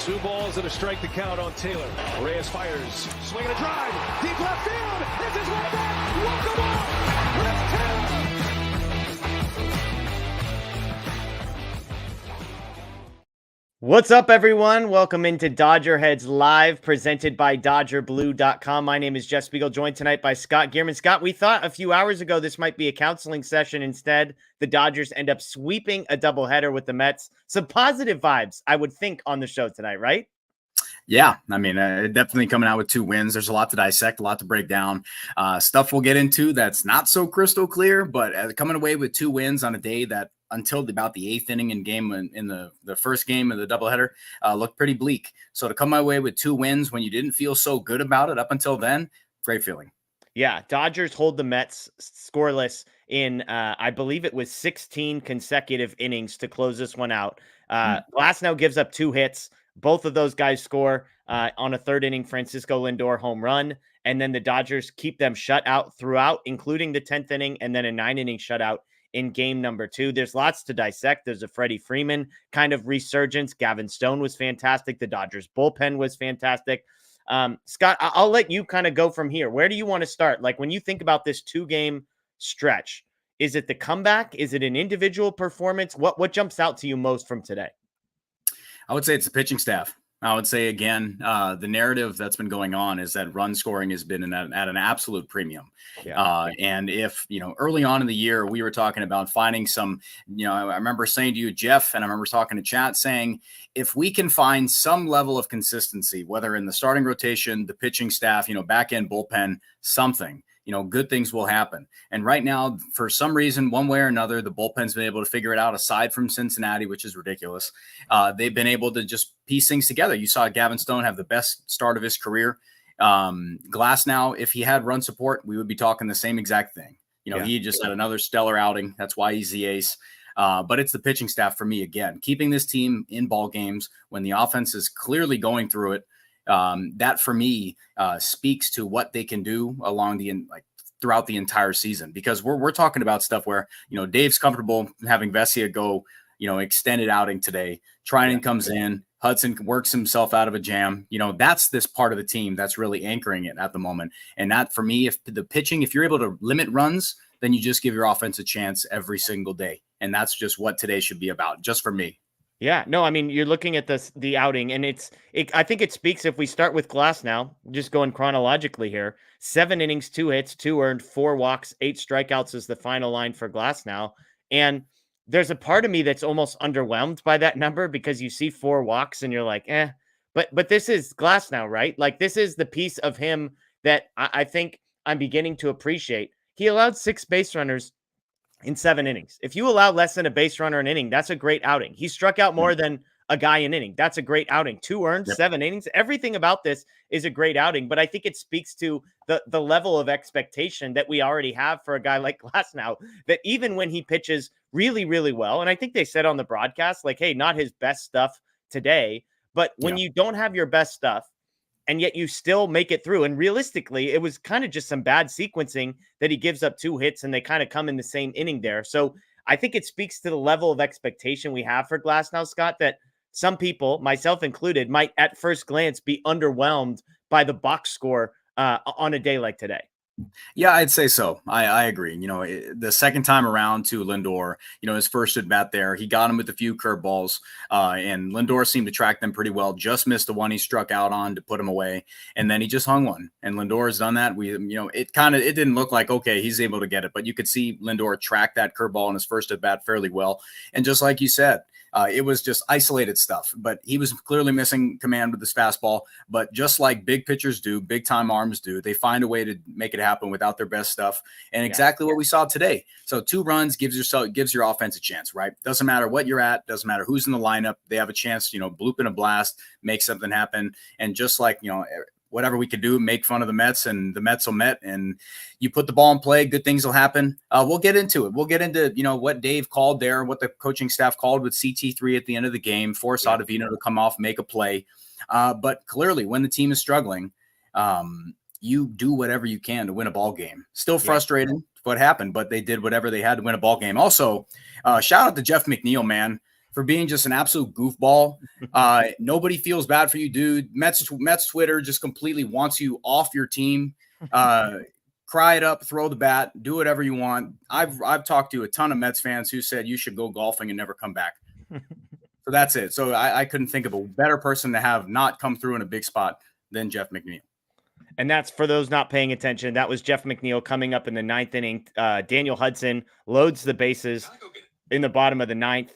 2 balls and a strike to count on Taylor. Reyes fires, swinging a drive, deep left field. It's his way back. Welcome up. Let's Taylor. What's up, everyone? Welcome into DodgerHeads Live, presented by DodgerBlue.com. My name is Jeff Spiegel, joined tonight by Scott Geirman. Scott, we thought a few hours ago this might be a counseling session. Instead, the Dodgers end up sweeping a doubleheader with the Mets. Some positive vibes, I would think, on the show tonight, right? Yeah, I mean, definitely coming out with 2 wins. There's a lot to dissect, a lot to break down. Stuff we'll get into that's not so crystal clear, but coming away with 2 wins on a day that until about the 8th inning in the first game of the doubleheader looked pretty bleak. So to come away with 2 wins when you didn't feel so good about it up until then, great feeling. Yeah, Dodgers hold the Mets scoreless in, I believe it was 16 consecutive innings to close this one out. Glasnow gives up 2 hits. Both of those guys score on a 3rd inning Francisco Lindor home run, and then the Dodgers keep them shut out throughout, including the 10th inning, and then a 9-inning shutout in game number 2. There's lots to dissect. There's a Freddie Freeman kind of resurgence. Gavin Stone was fantastic. The Dodgers bullpen was fantastic. Scott, I'll let you kind of go from here. Where do you want to start? Like, when you think about this 2-game stretch, is it the comeback? Is it an individual performance? What jumps out to you most from today? I would say it's the pitching staff. I would say, again, the narrative that's been going on is that run scoring has been at an absolute premium. Yeah. And if, early on in the year, we were talking about finding some, I remember saying to you, Jeff, and I remember talking to chat saying, if we can find some level of consistency, whether in the starting rotation, the pitching staff, back end bullpen, something, good things will happen. And right now, for some reason, one way or another, the bullpen's been able to figure it out, aside from Cincinnati, which is ridiculous. They've been able to just piece things together. You saw Gavin Stone have the best start of his career. Glasnow, if he had run support, we would be talking the same exact thing. He just had another stellar outing. That's why he's the ace. But it's the pitching staff for me, again, keeping this team in ball games when the offense is clearly going through it. That for me speaks to what they can do throughout the entire season, because we're talking about stuff where, Dave's comfortable having Vesia go, extended outing today. Trinan comes in, Hudson works himself out of a jam. That's this part of the team that's really anchoring it at the moment. And that for me, if you're able to limit runs, then you just give your offense a chance every single day. And that's just what today should be about, just for me. Yeah, no, I mean, you're looking at the outing, and I think it speaks, if we start with Glasnow, just going chronologically here, 7 innings, 2 hits, 2 earned, 4 walks, 8 strikeouts is the final line for Glasnow. And there's a part of me that's almost underwhelmed by that number, because you see 4 walks and you're like, but this is Glasnow, right? Like, this is the piece of him that I think I'm beginning to appreciate. He allowed 6 base runners in 7 innings. If you allow less than a base runner an inning, that's a great outing. He struck out more than a guy an inning. That's a great outing. 2 earned, 7 innings. Everything about this is a great outing, but I think it speaks to the level of expectation that we already have for a guy like Glasnow, that even when he pitches really, really well, and I think they said on the broadcast, like, hey, not his best stuff today, but when you don't have your best stuff, and yet you still make it through. And realistically, it was kind of just some bad sequencing that he gives up 2 hits and they kind of come in the same inning there. So I think it speaks to the level of expectation we have for Glasnow, Scott, that some people, myself included, might at first glance be underwhelmed by the box score on a day like today. Yeah, I'd say so. I agree. The second time around to Lindor, his first at bat there, he got him with a few curveballs, and Lindor seemed to track them pretty well. Just missed the one he struck out on to put him away, and then he just hung one. And Lindor has done that. It didn't look like, okay, he's able to get it, but you could see Lindor track that curveball in his first at bat fairly well. And just like you said, it was just isolated stuff, but he was clearly missing command with his fastball. But just like big pitchers do, big time arms do, they find a way to make it happen without their best stuff. And exactly what we saw today. So 2 runs gives your offense a chance, right? Doesn't matter what you're at, doesn't matter who's in the lineup. They have a chance, bloop in a blast, make something happen. And just like, whatever we could do, make fun of the Mets, and the Mets will Met, and you put the ball in play, good things will happen. We'll get into it. We'll get into, what Dave called there, what the coaching staff called with CT3 at the end of the game, force Ottavino to come off, make a play. But clearly when the team is struggling, you do whatever you can to win a ball game. Still frustrating what happened, but they did whatever they had to win a ball game. Also, shout out to Jeff McNeil, man. for being just an absolute goofball. Nobody feels bad for you, dude. Mets Twitter just completely wants you off your team. Cry it up, throw the bat, do whatever you want. I've talked to a ton of Mets fans who said you should go golfing and never come back. So that's it. So I couldn't think of a better person to have not come through in a big spot than Jeff McNeil. And that's for those not paying attention. That was Jeff McNeil coming up in the 9th inning. Daniel Hudson loads the bases in the bottom of the 9th.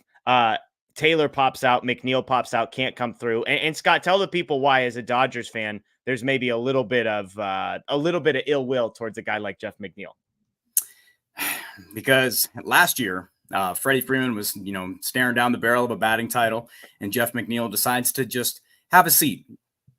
Taylor pops out, McNeil pops out, can't come through. And Scott, tell the people why, as a Dodgers fan, there's maybe a little bit of ill will towards a guy like Jeff McNeil. Because last year, Freddie Freeman was, staring down the barrel of a batting title, and Jeff McNeil decides to just have a seat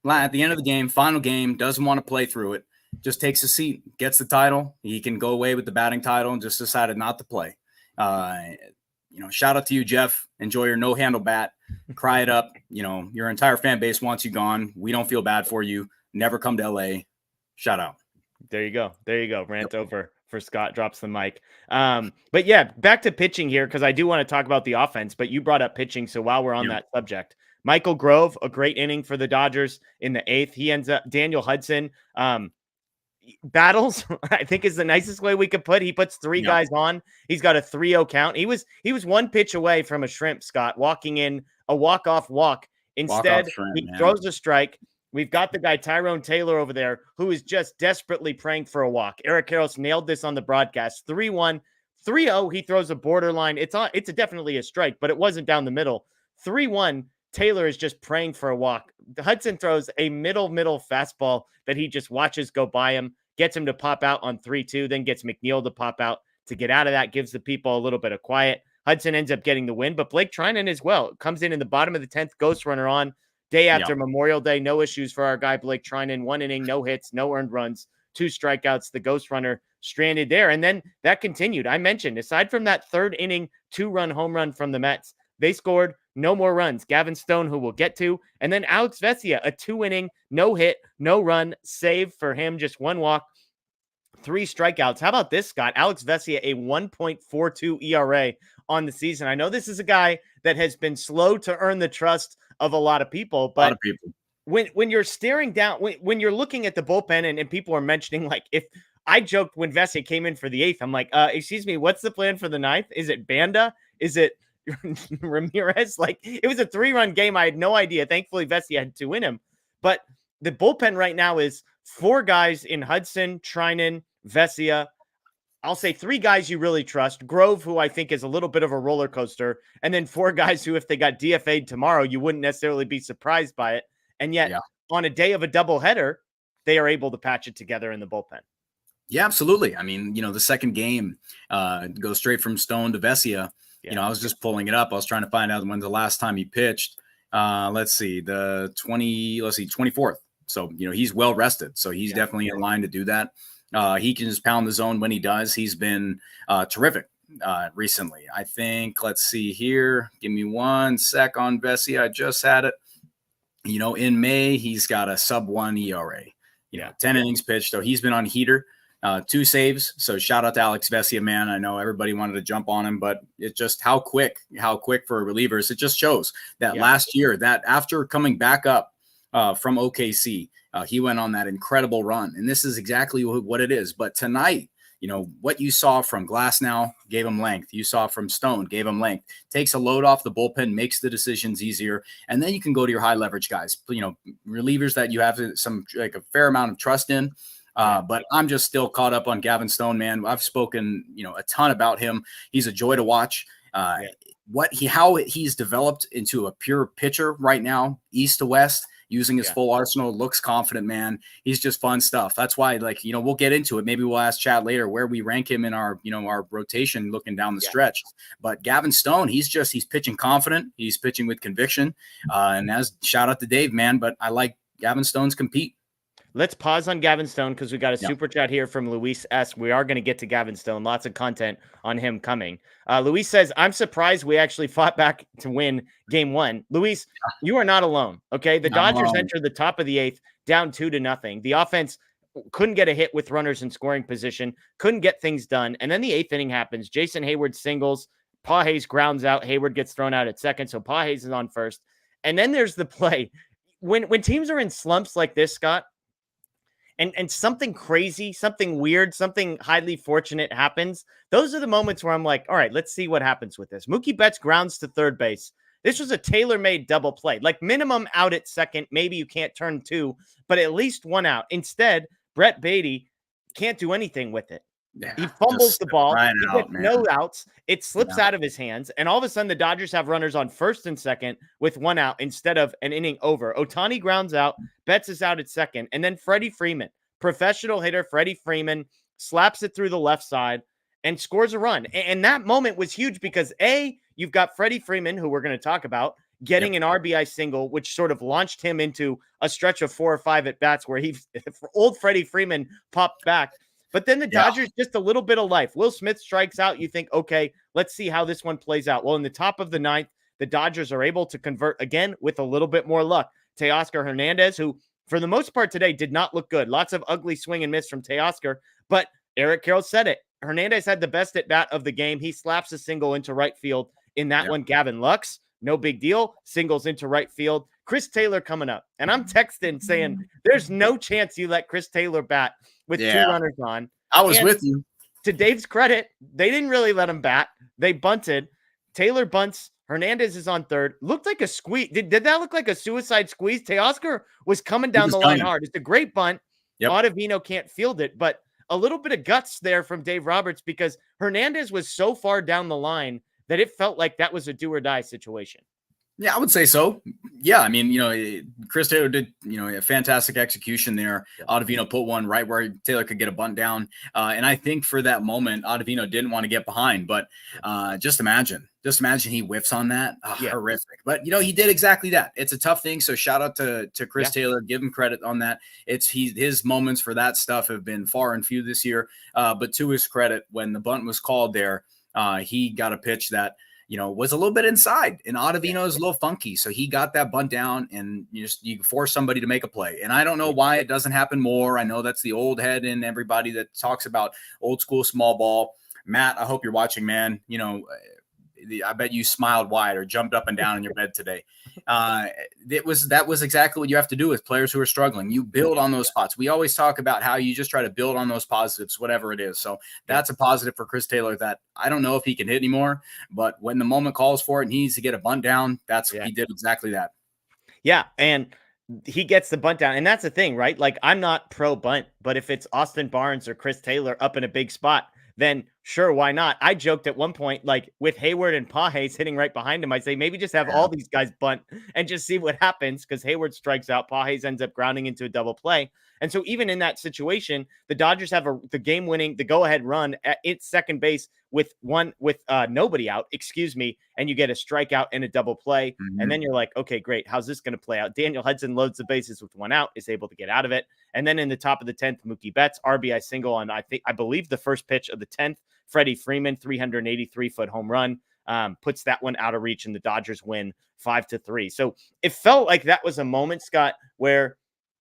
at the end of the game, final game, doesn't want to play through it, just takes a seat, gets the title. He can go away with the batting title and just decided not to play. Shout out to you, Jeff. Enjoy your no-handle bat. Cry it up. Your entire fan base wants you gone. We don't feel bad for you. Never come to LA. Shout out. There you go. Rant over for Scott, drops the mic. But yeah, back to pitching here, because I do want to talk about the offense, but you brought up pitching. So while we're on that subject, Michael Grove, a great inning for the Dodgers in the 8th. He ends up, Daniel Hudson, battles, I think is the nicest way we could put. He puts 3 guys on. He's got a 3-0 count. He was 1 pitch away from a shrimp, Scott, walking in a walk-off walk. Instead, he throws a strike. We've got the guy Tyrone Taylor over there who is just desperately praying for a walk. Eric Harris nailed this on the broadcast. 3-1, 3-0. He throws a borderline. It's definitely a strike, but it wasn't down the middle. 3-1. Taylor is just praying for a walk. Hudson throws a middle fastball that he just watches go by him, gets him to pop out on 3-2, then gets McNeil to pop out to get out of that, gives the people a little bit of quiet. Hudson ends up getting the win, but Blake Trinan as well comes in the bottom of the 10th, ghost runner on, day after Memorial Day. No issues for our guy Blake Trinan. 1 inning, no hits, no earned runs, 2 strikeouts. The ghost runner stranded there, and then that continued. I mentioned, aside from that 3rd inning 2-run home run from the Mets, they scored no more runs. Gavin Stone, who we'll get to, and then Alex Vesia, a 2-inning, no hit, no run save for him, just 1 walk, 3 strikeouts. How about this, Scott? Alex Vesia, a 1.42 ERA on the season. I know this is a guy that has been slow to earn the trust of a lot of people, but when you're staring down, when you're looking at the bullpen and people are mentioning, like, if I joked when Vesia came in for the 8th, I'm like, excuse me, what's the plan for the 9th? Is it Banda? Is it Ramirez? Like, it was a 3-run game. I had no idea. Thankfully, Vesia had 2 in him. But the bullpen right now is 4 guys in Hudson, Trinan, Vesia. I'll say 3 guys you really trust. Grove, who I think is a little bit of a roller coaster. And then 4 guys who, if they got DFA'd tomorrow, you wouldn't necessarily be surprised by it. And yet, on a day of a doubleheader, they are able to patch it together in the bullpen. Yeah, absolutely. I mean, the second game goes straight from Stone to Vesia. Yeah. I was just pulling it up. I was trying to find out when's the last time he pitched. Let's see, 24th. So, he's well rested. So he's definitely in line to do that. He can just pound the zone when he does. He's been terrific recently. I think, let's see here. Give me 1 sec on Vesia. I just had it. In May, he's got a sub-1 ERA. 10 innings pitched. So he's been on heater. 2 saves. So shout out to Alex Vesia, man. I know everybody wanted to jump on him, but it's just how quick for relievers. It just shows that last year, that after coming back up from OKC, he went on that incredible run. And this is exactly what it is. But tonight, what you saw from Glasnow gave him length. You saw from Stone gave him length. Takes a load off the bullpen, makes the decisions easier. And then you can go to your high leverage guys, relievers that you have a fair amount of trust in. But I'm just still caught up on Gavin Stone, man. I've spoken, a ton about him. He's a joy to watch. How he's developed into a pure pitcher right now, east to west, using his full arsenal, looks confident, man. He's just fun stuff. That's why, we'll get into it. Maybe we'll ask Chad later where we rank him in our, our rotation looking down the stretch. But Gavin Stone, he's pitching confident. He's pitching with conviction. And as shout out to Dave, man. But I like Gavin Stone's compete. Let's pause on Gavin Stone because we got a super chat here from Luis S. We are going to get to Gavin Stone. Lots of content on him coming. Luis says, I'm surprised we actually fought back to win game 1. Luis, you are not alone. Okay. The Dodgers entered the top of the 8th down 2-0. The offense couldn't get a hit with runners in scoring position, couldn't get things done. And then the 8th inning happens. Jason Hayward singles, Pages grounds out. Hayward gets thrown out at second, so Pages is on first. And then there's the play. When teams are in slumps like this, Scott, and something crazy, something weird, something highly fortunate happens, those are the moments where I'm like, all right, let's see what happens with this. Mookie Betts grounds to third base. This was a tailor-made double play, like minimum out at second. Maybe you can't turn two, but at least one out. Instead, Brett Beatty can't do anything with it. Yeah, he fumbles the ball. He gets no outs. It slips out of his hands. And all of a sudden, the Dodgers have runners on first and second with one out instead of an inning over. Ohtani grounds out. Betts is out at second. And then Freddie Freeman, professional hitter Freddie Freeman, slaps it through the left side and scores a run. And that moment was huge because, A, you've got Freddie Freeman, who we're going to talk about, getting an RBI single, which sort of launched him into a stretch of 4 or 5 at-bats where old Freddie Freeman popped back. But then the Dodgers, just a little bit of life. Will Smith strikes out. You think, okay, let's see how this one plays out. Well, in the top of the ninth, the Dodgers are able to convert again with a little bit more luck. Teoscar Hernandez, who for the most part today did not look good. Lots of ugly swing and miss from Teoscar. But Eric Carroll said it. Hernandez had the best at bat of the game. He slaps a single into right field in that one. Gavin Lux, no big deal. Singles into right field. Chris Taylor coming up. And I'm texting saying, there's no chance you let Chris Taylor bat with 2 runners on. I was with you. To Dave's credit, they didn't really let him bat. They bunted. Taylor bunts. Hernandez is on third. Looked like a squeeze. Did that look like a suicide squeeze? Teoscar was coming down the line hard. It's a great bunt. Ottavino can't field it, but a little bit of guts there from Dave Roberts because Hernandez was so far down the line that it felt like that was a do or die situation. Yeah, I would say so. Yeah, I mean, Chris Taylor did, a fantastic execution there. Ottavino put one right where Taylor could get a bunt down. And I think for that moment, Ottavino didn't want to get behind. But just imagine he whiffs on that. Horrific. But, he did exactly that. It's a tough thing. So shout out to Chris Taylor. Give him credit on that. His moments for that stuff have been far and few this year. But to his credit, when the bunt was called there, he got a pitch that, was a little bit inside, and Ottavino is a little funky. So he got that bunt down, and you force somebody to make a play. And I don't know why it doesn't happen more. I know that's the old head in everybody that talks about old school small ball. Matt, I hope you're watching, man. I bet you smiled wide or jumped up and down in your bed today. That was exactly what you have to do with players who are struggling. You build on those spots. We always talk about how you just try to build on those positives, whatever it is. So that's a positive for Chris Taylor that I don't know if he can hit anymore, but when the moment calls for it and he needs to get a bunt down, he did exactly that. Yeah. And he gets the bunt down. And that's the thing, right? Like, I'm not pro bunt, but if it's Austin Barnes or Chris Taylor up in a big spot, then sure, why not? I joked at one point, like with Hayward and Pages hitting right behind him, I say maybe just have all these guys bunt and just see what happens because Hayward strikes out. Pages ends up grounding into a double play. And so even in that situation, the Dodgers have the game-winning, the go-ahead run at its second base with nobody out, and you get a strikeout and a double play. Mm-hmm. And then you're like, okay, great. How's this going to play out? Daniel Hudson loads the bases with 1 out, is able to get out of it. And then in the top of the 10th, Mookie Betts, RBI single on, I believe the first pitch of the 10th, Freddie Freeman, 383-foot home run, puts that one out of reach, and the Dodgers win 5-3. So it felt like that was a moment, Scott, where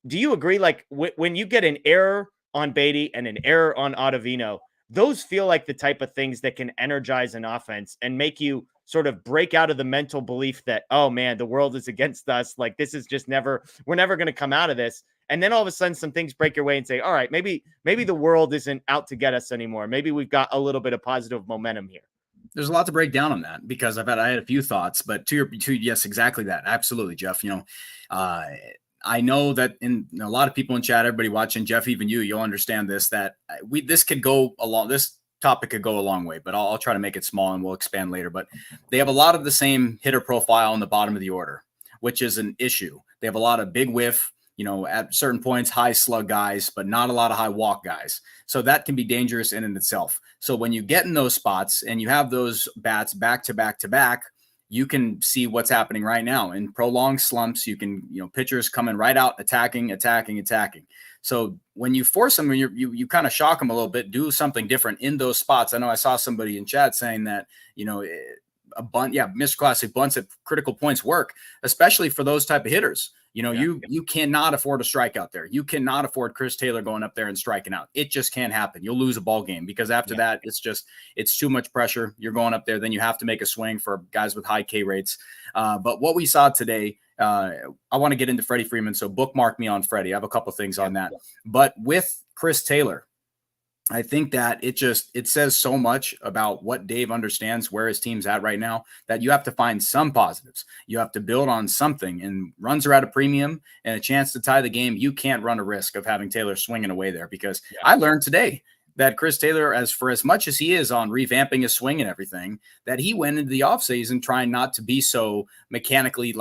do you agree? Like when you get an error on Beatty and an error on Ottavino, those feel like the type of things that can energize an offense and make you sort of break out of the mental belief that, oh man, the world is against us. Like this is just we're never going to come out of this. And then all of a sudden some things break your way and say, all right, maybe the world isn't out to get us anymore. Maybe we've got a little bit of positive momentum here. There's a lot to break down on that because I had a few thoughts, but yes, exactly that. Absolutely, Jeff. I know that in a lot of people in chat, everybody watching, Jeff, even you'll understand this, that this topic could go a long way, but I'll try to make it small and we'll expand later. But they have a lot of the same hitter profile in the bottom of the order, which is an issue. They have a lot of big whiff, at certain points, high slug guys, but not a lot of high walk guys. So that can be dangerous in and itself. So when you get in those spots and you have those bats back to back to back, you can see what's happening right now in prolonged slumps. You can, pitchers coming right out, attacking. So when you force them, when you kind of shock them a little bit, do something different in those spots. I know I saw somebody in chat saying that, a bunt, Mr. Classic bunts at critical points work, especially for those type of hitters. You cannot afford a strikeout there. You cannot afford Chris Taylor going up there and striking out. It just can't happen. You'll lose a ball game because after that, it's too much pressure. You're going up there, then you have to make a swing for guys with high K rates. But what we saw today, I want to get into Freddie Freeman, so bookmark me on Freddie. I have a couple things on that. But with Chris Taylor, I think that it says so much about what Dave understands where his team's at right now that you have to find some positives. You have to build on something, and runs are at a premium and a chance to tie the game. You can't run a risk of having Taylor swinging away there because I learned today that Chris Taylor, as much as he is on revamping his swing and everything, that he went into the offseason trying not to be so mechanically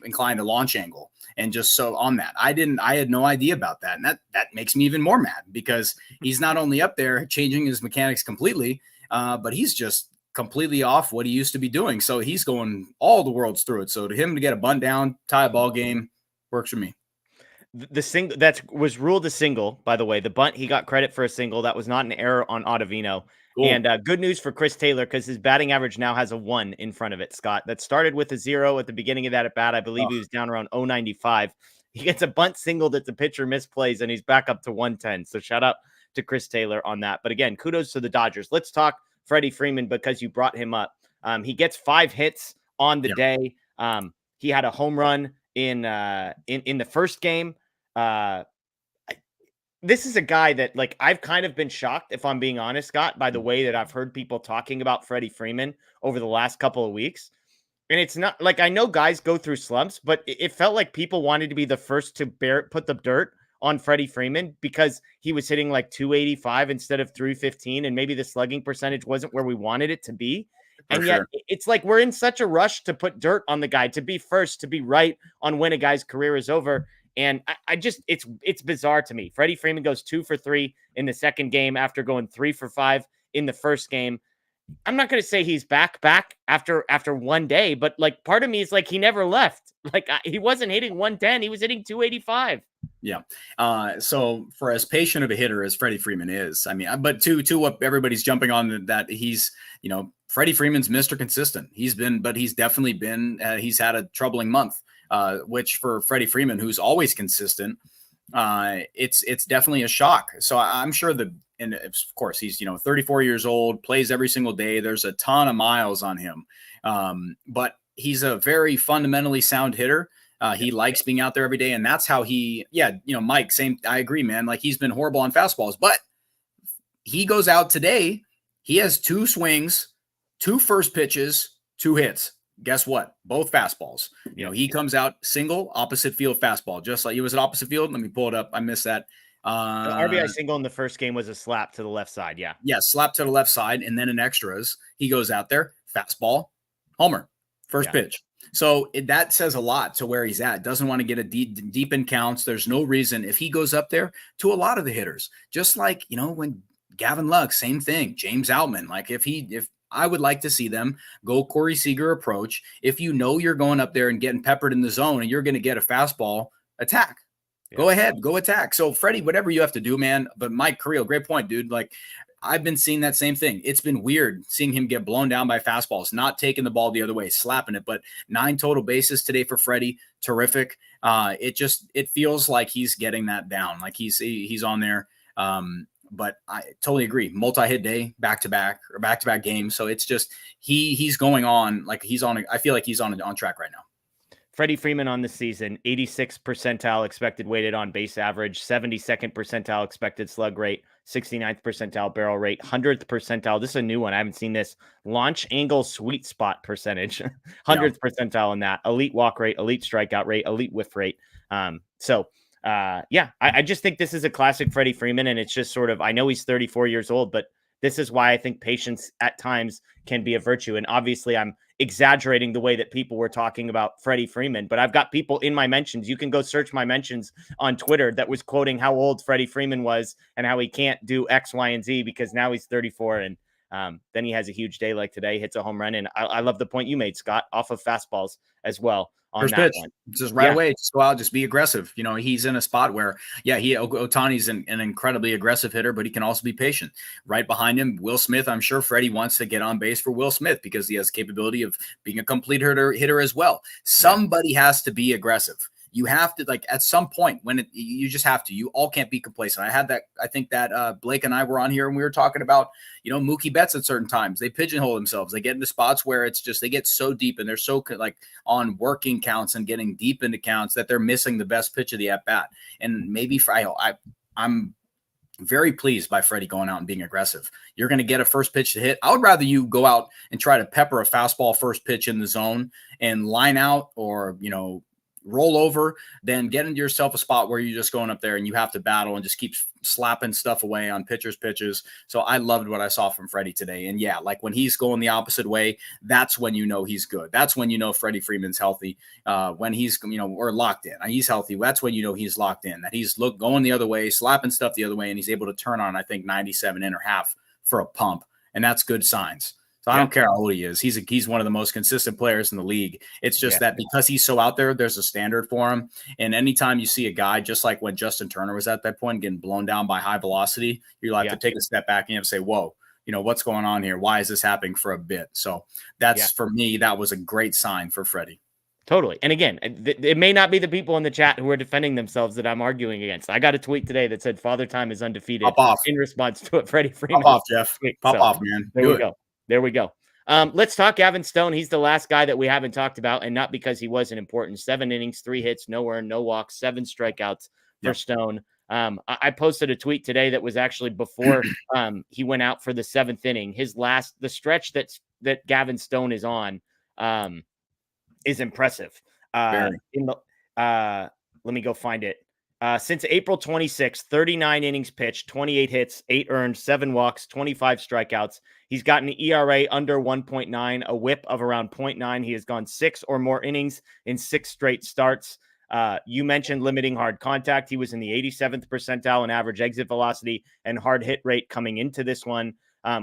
inclined to launch angle. And just so on that, I had no idea about that. And that makes me even more mad because he's not only up there changing his mechanics completely, but he's just completely off what he used to be doing. So he's going all the worlds through it. So to him to get a bunt down, tie a ball game works for me. The single that was ruled a single, by the way, the bunt, he got credit for a single. That was not an error on Ottavino. Cool. And good news for Chris Taylor because his batting average now has a 1 in front of it, Scott. That started with a 0 at the beginning of that at bat. I believe he was down around 0.95. He gets a bunt single that the pitcher misplays, and he's back up to 110. So shout out to Chris Taylor on that. But again, kudos to the Dodgers. Let's talk Freddie Freeman because you brought him up. He gets 5 hits on the day. He had a home run in the first game. This is a guy that, I've kind of been shocked, if I'm being honest, Scott, by the way that I've heard people talking about Freddie Freeman over the last couple of weeks. And it's not I know guys go through slumps, but it felt like people wanted to be the first to put the dirt on Freddie Freeman because he was hitting 285 instead of 315. And maybe the slugging percentage wasn't where we wanted it to be. And yet it's we're in such a rush to put dirt on the guy, to be first, to be right on when a guy's career is over. And I just, it's bizarre to me. Freddie Freeman goes 2 for 3 in the second game after going 3 for 5 in the first game. I'm not going to say he's back after one day, but part of me is he never left. He wasn't hitting 110. He was hitting 285. Yeah. So for as patient of a hitter as Freddie Freeman is, I mean, but to what everybody's jumping on that he's, Freddie Freeman's Mr. Consistent. He's definitely been, he's had a troubling month. Which for Freddie Freeman, who's always consistent, it's definitely a shock. So I'm sure and of course he's 34 years old, plays every single day. There's a ton of miles on him, but he's a very fundamentally sound hitter. He likes being out there every day, and that's how Mike. Same, I agree, man. He's been horrible on fastballs, but he goes out today. He has 2 swings, 2 first pitches, 2 hits. Guess what? Both fastballs. He comes out single, opposite field fastball, just like he was at opposite field. Let me pull it up. I missed that. The RBI single in the first game was a slap to the left side. Yeah. Yeah. Slap to the left side. And then in extras, he goes out there, fastball, homer, first pitch. So that says a lot to where he's at. Doesn't want to get a deep in counts. There's no reason if he goes up there to a lot of the hitters, just when Gavin Lux, same thing, James Outman, if I would like to see them go Corey Seager approach. If you're going up there and getting peppered in the zone and you're going to get a fastball, attack. Yeah. Go ahead, go attack. So Freddie, whatever you have to do, man. But Mike Carrillo, great point, dude. I've been seeing that same thing. It's been weird seeing him get blown down by fastballs, not taking the ball the other way, slapping it. But 9 total bases today for Freddie. Terrific. It feels like he's getting that down. He's on there. But I totally agree. Multi-hit day, back-to-back games. So it's just he's going on I feel like he's on track right now. Freddie Freeman on the season, 86th percentile expected weighted on base average, 72nd percentile expected slug rate, 69th percentile barrel rate, 100th percentile. This is a new one. I haven't seen this. Launch angle sweet spot percentage, 100th percentile in that. Elite walk rate, elite strikeout rate, elite whiff rate. I just think this is a classic Freddie Freeman, and it's just sort of, I know he's 34 years old, but this is why I think patience at times can be a virtue. And obviously I'm exaggerating the way that people were talking about Freddie Freeman, but I've got people in my mentions. You can go search my mentions on Twitter that was quoting how old Freddie Freeman was and how he can't do X, Y, and Z because now he's 34. And then he has a huge day like today, hits a home run. And I love the point you made, Scott, off of fastballs as well. First pitch, just right away, just go out, just be aggressive. He's in a spot where, Ohtani's an incredibly aggressive hitter, but he can also be patient. Right behind him, Will Smith. I'm sure Freddie wants to get on base for Will Smith because he has the capability of being a complete hitter as well. Somebody has to be aggressive. You have to, like, at some point you just have to, you all can't be complacent. I think that Blake and I were on here and we were talking about, Mookie Betts at certain times. They pigeonhole themselves. They get into spots where it's just, they get so deep and they're so like on working counts and getting deep into counts that they're missing the best pitch of the at bat. And maybe I'm very pleased by Freddie going out and being aggressive. You're going to get a first pitch to hit. I would rather you go out and try to pepper a fastball first pitch in the zone and line out or, roll over than get into yourself a spot where you're just going up there and you have to battle and just keep slapping stuff away on pitchers' pitches. So I loved what I saw from Freddie today. And yeah, like when he's going the opposite way, that's when he's good. That's when Freddie Freeman's healthy. When he's, or locked in. He's healthy. That's when he's locked in. That he's going the other way, slapping stuff the other way, and he's able to turn on, I think, 97 in or half for a pump. And that's good signs. So I don't care how old he is. He's one of the most consistent players in the league. It's just that because he's so out there, there's a standard for him. And anytime you see a guy, just like when Justin Turner was at that point, getting blown down by high velocity, you have to take a step back and you have to say, whoa, what's going on here? Why is this happening for a bit? So that's, for me, that was a great sign for Freddie. Totally. And again, it may not be the people in the chat who are defending themselves that I'm arguing against. I got a tweet today that said Father Time is undefeated. Pop off. In response to what Freddie Freeman. Pop off, Jeff. Pop off, man. There we go. Let's talk Gavin Stone. He's the last guy that we haven't talked about, and not because he wasn't important. 7 innings, 3 hits, no earned, no walks, 7 strikeouts for Stone. I posted a tweet today that was actually before he went out for the 7th inning. The stretch that Gavin Stone is on is impressive. Let me go find it. Since April 26th, 39 innings pitched, 28 hits, 8 earned, 7 walks, 25 strikeouts. He's got an ERA under 1.9, a whip of around 0.9. He has gone 6 or more innings in 6 straight starts. You mentioned limiting hard contact. He was in the 87th percentile in average exit velocity and hard hit rate coming into this one.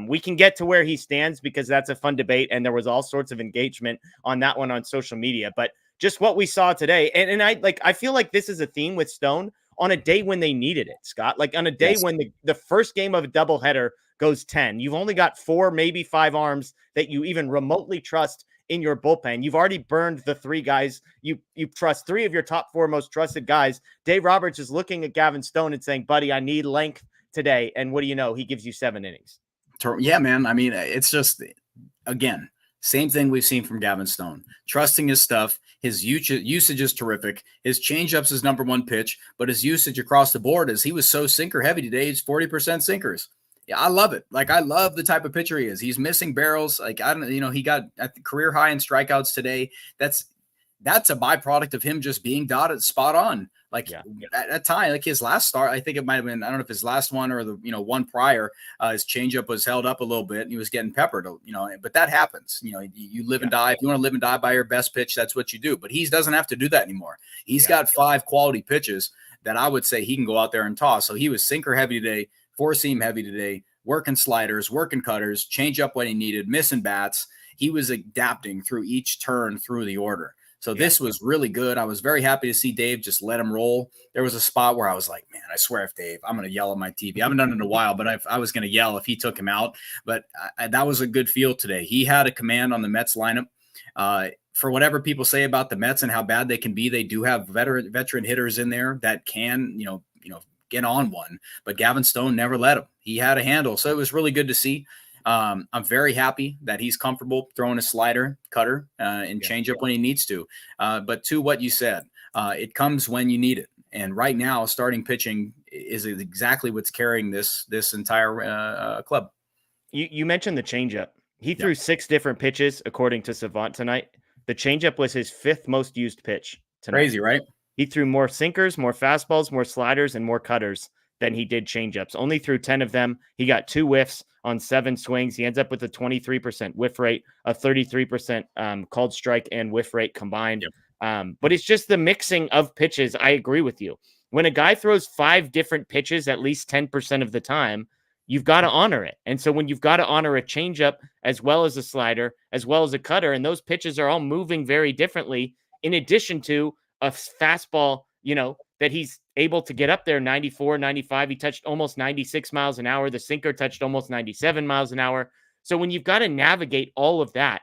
We can get to where he stands because that's a fun debate, and there was all sorts of engagement on that one on social media. But just what we saw today, and I feel like this is a theme with Stone on a day when they needed it, Scott. Like on a day when the first game of a doubleheader goes 10, you've only got 4, maybe 5 arms that you even remotely trust in your bullpen. You've already burned the 3 guys. You trust 3 of your top 4 most trusted guys. Dave Roberts is looking at Gavin Stone and saying, buddy, I need length today. And what do you know? He gives you 7 innings. Yeah, man. I mean, it's just, again, same thing we've seen from Gavin Stone. Trusting his stuff. His usage is terrific. His changeup's his number 1 pitch, but his usage across the board is he was so sinker heavy today. He's 40% sinkers. Yeah, I love it. Like, I love the type of pitcher he is. He's missing barrels. Like, he got at the career high in strikeouts today. That's a byproduct of him just being dotted spot on. Like at that time, like his last start, I think it might've been, I don't know if his last one or the, one prior, his changeup was held up a little bit and he was getting peppered, but that happens. You live and die. If you want to live and die by your best pitch, that's what you do. But he doesn't have to do that anymore. He's got 5 quality pitches that I would say he can go out there and toss. So he was sinker heavy today, 4-seam heavy today, working sliders, working cutters, change up when he needed, missing bats. He was adapting through each turn through the order. So this was really good. I was very happy to see Dave just let him roll. There was a spot where I was like, man, I swear if Dave, I'm going to yell at my TV. I haven't done it in a while, but I was going to yell if he took him out. But that was a good feel today. He had a command on the Mets lineup. For whatever people say about the Mets and how bad they can be, they do have veteran hitters in there that can, get on one. But Gavin Stone never let him. He had a handle. So it was really good to see. I'm very happy that he's comfortable throwing a slider, cutter, and change up when he needs to. But to what you said, it comes when you need it. And right now, starting pitching is exactly what's carrying this entire club. You mentioned the changeup. He threw 6 different pitches, according to Savant tonight. The changeup was his 5th most used pitch tonight. Crazy, right? He threw more sinkers, more fastballs, more sliders, and more cutters than he did changeups. Only threw 10 of them. He got 2 whiffs on 7 swings. He ends up with a 23% whiff rate, a 33% called strike and whiff rate combined. But it's just the mixing of pitches. I agree with you. When a guy throws 5 different pitches at least 10% of the time, you've got to honor it. And so when you've got to honor a changeup as well as a slider, as well as a cutter, and those pitches are all moving very differently, in addition to a fastball, that he's able to get up there 94, 95. He touched almost 96 miles an hour. The sinker touched almost 97 miles an hour. So when you've got to navigate all of that,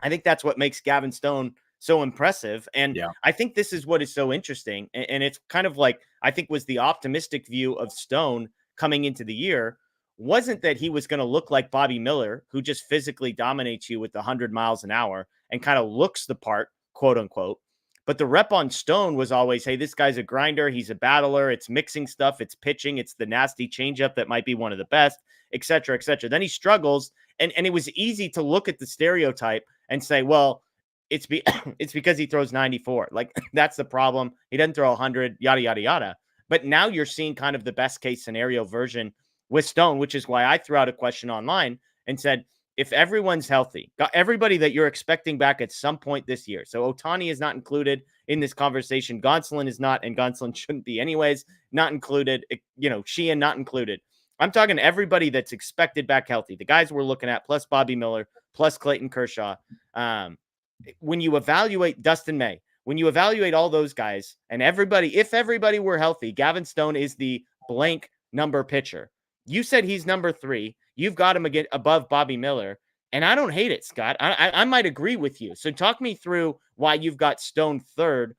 I think that's what makes Gavin Stone so impressive. And Yeah. I think this is what is so interesting. And it's kind of like, I think was the optimistic view of Stone coming into the year wasn't that he was going to look like Bobby Miller, who just physically dominates you with 100 miles an hour and kind of looks the part, quote unquote. But the rep on Stone was always, hey, this guy's a grinder. He's a battler. It's mixing stuff. It's pitching. It's the nasty changeup that might be one of the best, et cetera, et cetera. Then he struggles. And it was easy to look at the stereotype and say, well, it's because he throws 94. Like, that's the problem. He doesn't throw 100, yada, yada, yada. But now you're seeing kind of the best case scenario version with Stone, which is why I threw out a question online and said, if everyone's healthy, got everybody that you're expecting back at some point this year. So Ohtani is not included in this conversation. Gonsolin is not, and Gonsolin shouldn't be anyways, not included. Sheehan not included. I'm talking everybody that's expected back healthy. The guys we're looking at, plus Bobby Miller, plus Clayton Kershaw. When you evaluate Dustin May, when you evaluate all those guys and everybody, if everybody were healthy, Gavin Stone is the blank number pitcher. You said he's number 3. You've got him again above Bobby Miller. And I don't hate it, Scott. I might agree with you. So talk me through why you've got Stone 3rd,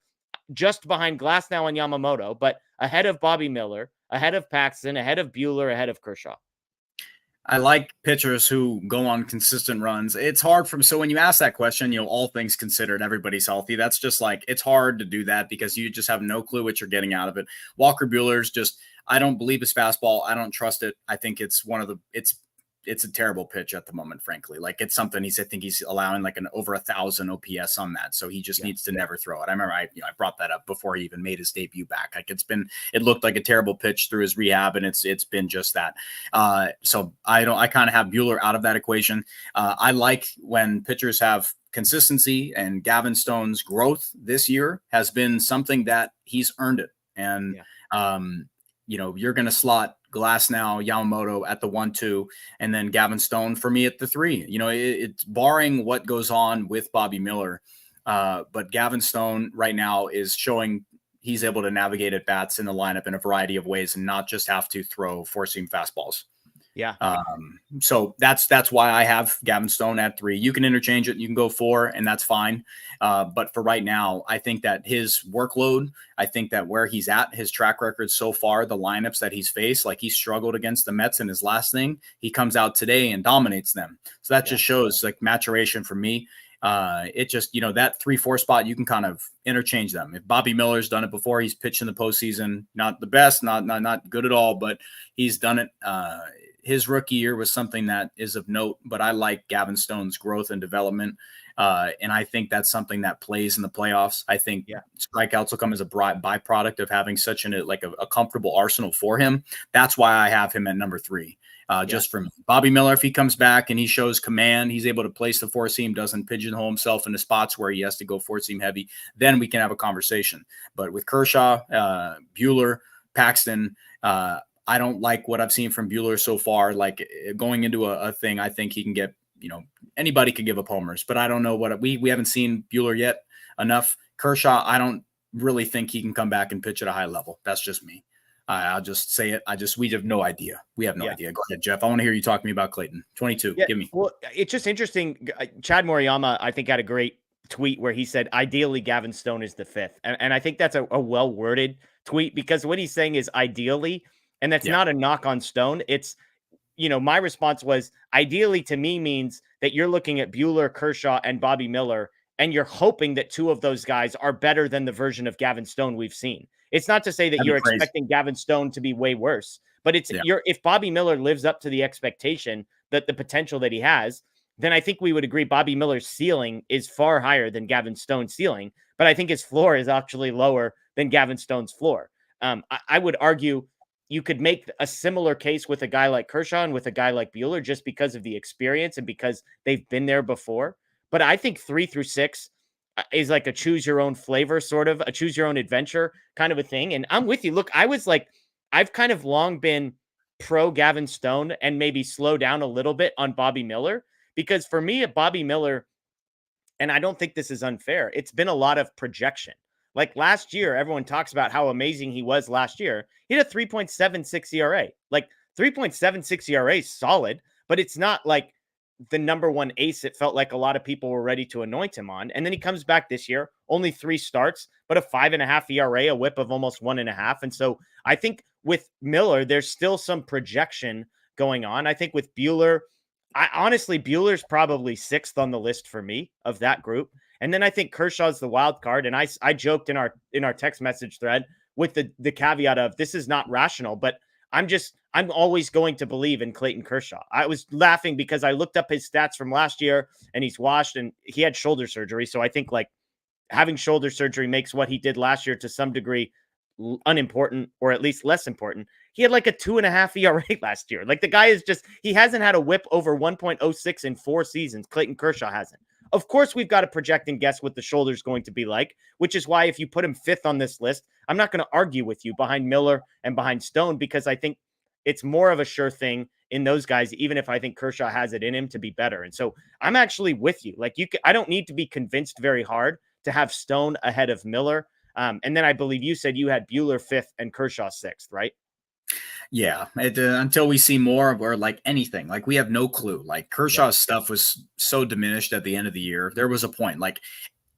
just behind Glasnow and Yamamoto, but ahead of Bobby Miller, ahead of Paxton, ahead of Buehler, ahead of Kershaw. I like pitchers who go on consistent runs. It's hard so when you ask that question, all things considered, everybody's healthy. That's just like, it's hard to do that because you just have no clue what you're getting out of it. Walker Buehler's just, I don't believe his fastball. I don't trust it. I think it's it's a terrible pitch at the moment, frankly. Like, it's something I think he's allowing like an over 1,000 OPS on that. So he just needs to never throw it. I remember I brought that up before he even made his debut back. Like, it looked like a terrible pitch through his rehab, and it's been just that. So I kind of have Buehler out of that equation. I like when pitchers have consistency, and Gavin Stone's growth this year has been something that he's earned it. And, you're going to slot Glasnow, Yamamoto at the 1-2, and then Gavin Stone for me at the 3. It's barring what goes on with Bobby Miller. But Gavin Stone right now is showing he's able to navigate at bats in the lineup in a variety of ways and not just have to throw four-seam fastballs. Yeah. So that's why I have Gavin Stone at 3. You can interchange it. You can go 4, and that's fine. But for right now, I think that his workload, I think that where he's at, his track record so far, the lineups that he's faced, like he struggled against the Mets in his last thing. He comes out today and dominates them. So that just shows like maturation for me. It just, that 3-4 spot, you can kind of interchange them. If Bobby Miller's done it before, he's pitched in the postseason, not the best, not good at all, but he's done it. His rookie year was something that is of note, but I like Gavin Stone's growth and development. And I think that's something that plays in the playoffs. I think strikeouts will come as a byproduct of having such a comfortable arsenal for him. That's why I have him at number 3. Just for me. Bobby Miller, if he comes back and he shows command, he's able to place the four-seam, doesn't pigeonhole himself into spots where he has to go four-seam heavy, then we can have a conversation. But with Kershaw, Buehler, Paxton, I don't like what I've seen from Buehler so far. Like, going into a thing, I think he can get, anybody could give up homers, but I don't know what we haven't seen Buehler yet enough. Kershaw, I don't really think he can come back and pitch at a high level. That's just me. I'll just say it. We have no idea. We have no idea. Go ahead, Jeff. I want to hear you talk to me about Clayton. 22. Give me. Well, it's just interesting. Chad Moriyama, I think, had a great tweet where he said, ideally, Gavin Stone is the 5th. And I think that's a well-worded tweet, because what he's saying is ideally, and that's not a knock on Stone. It's, my response was, ideally to me means that you're looking at Buehler, Kershaw, and Bobby Miller, and you're hoping that 2 of those guys are better than the version of Gavin Stone we've seen. It's not to say that you're expecting Gavin Stone to be way worse, but it's if Bobby Miller lives up to the expectation, that the potential that he has, then I think we would agree Bobby Miller's ceiling is far higher than Gavin Stone's ceiling, but I think his floor is actually lower than Gavin Stone's floor. I would argue you could make a similar case with a guy like Kershaw and with a guy like Buehler, just because of the experience and because they've been there before. But I think 3 through 6 is like a choose your own flavor, sort of a choose your own adventure kind of a thing. And I'm with you. Look, I've kind of long been pro Gavin Stone and maybe slow down a little bit on Bobby Miller, because for me, at Bobby Miller, and I don't think this is unfair, it's been a lot of projection. Like last year, everyone talks about how amazing he was last year. He had a 3.76 ERA. Like 3.76 ERA is solid, but it's not like the number one ace it felt like a lot of people were ready to anoint him on. And then he comes back this year, only 3 starts, but a 5.5 ERA, a whip of almost 1.5. And so I think with Miller, there's still some projection going on. I think with Buehler, honestly, Buehler's probably 6th on the list for me of that group. And then I think Kershaw's the wild card. And I joked in our text message thread with the caveat of this is not rational, but I'm always going to believe in Clayton Kershaw. I was laughing because I looked up his stats from last year and he's washed and he had shoulder surgery. So I think like having shoulder surgery makes what he did last year to some degree unimportant, or at least less important. He had like a 2.5 ERA last year. Like the guy is he hasn't had a whip over 1.06 in 4 seasons. Clayton Kershaw hasn't. Of course, we've got to project and guess what the shoulder is going to be like, which is why if you put him 5th on this list, I'm not going to argue with you behind Miller and behind Stone, because I think it's more of a sure thing in those guys, even if I think Kershaw has it in him to be better. And so I'm actually with you. Like I don't need to be convinced very hard to have Stone ahead of Miller. And then I believe you said you had Buehler 5th and Kershaw 6th, right? Yeah, until we see more or like anything, like we have no clue. Like Kershaw's stuff was so diminished at the end of the year. There was a point like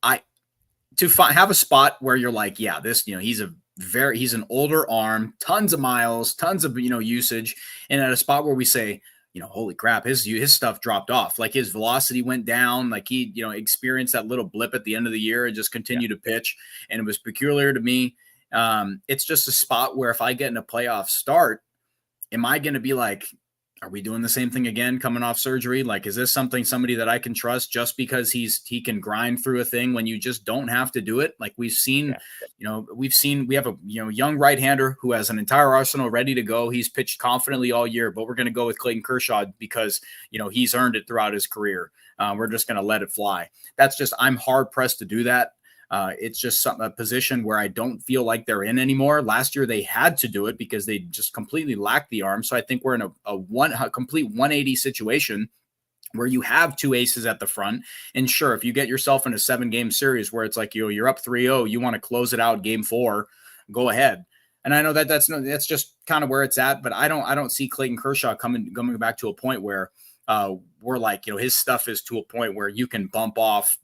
have a spot where you're like, yeah, this, he's an older arm, tons of miles, tons of, usage. And at a spot where we say, holy crap, his stuff dropped off. Like his velocity went down. Like he, experienced that little blip at the end of the year and just continued to pitch. And it was peculiar to me. It's just a spot where if I get in a playoff start, am I going to be like, are we doing the same thing again coming off surgery? Like, is this somebody that I can trust just because he can grind through a thing when you just don't have to do it? Like we've seen, we have a, young right-hander who has an entire arsenal ready to go. He's pitched confidently all year, but we're going to go with Clayton Kershaw because, he's earned it throughout his career. We're just going to let it fly. I'm hard pressed to do that. It's just a position where I don't feel like they're in anymore. Last year, they had to do it because they just completely lacked the arm. So I think we're in a complete 180 situation where you have 2 aces at the front. And sure, if you get yourself in a 7-game series where it's like, you're up 3-0, you want to close it out game 4, go ahead. And I know that's just kind of where it's at, but I don't see Clayton Kershaw coming back to a point where we're like, his stuff is to a point where you can bump off,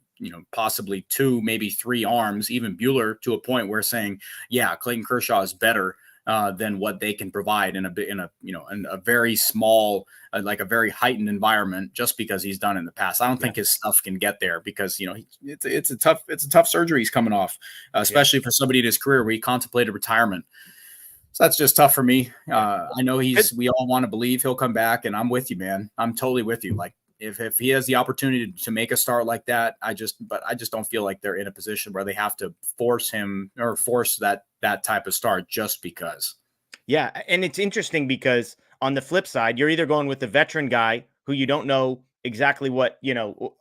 possibly 2, maybe 3 arms, even Buehler, to a point where saying, yeah, Clayton Kershaw is better than what they can provide in a very small, like a very heightened environment, just because he's done in the past. I don't think his stuff can get there because, it's a tough surgery he's coming off, especially for somebody in his career where he contemplated retirement. So that's just tough for me. I know we all want to believe he'll come back, and I'm with you, man. I'm totally with you. Like, if he has the opportunity to make a start like that, I just don't feel like they're in a position where they have to force him or force that type of start just because. Yeah. And it's interesting because on the flip side, you're either going with the veteran guy who you don't know exactly what,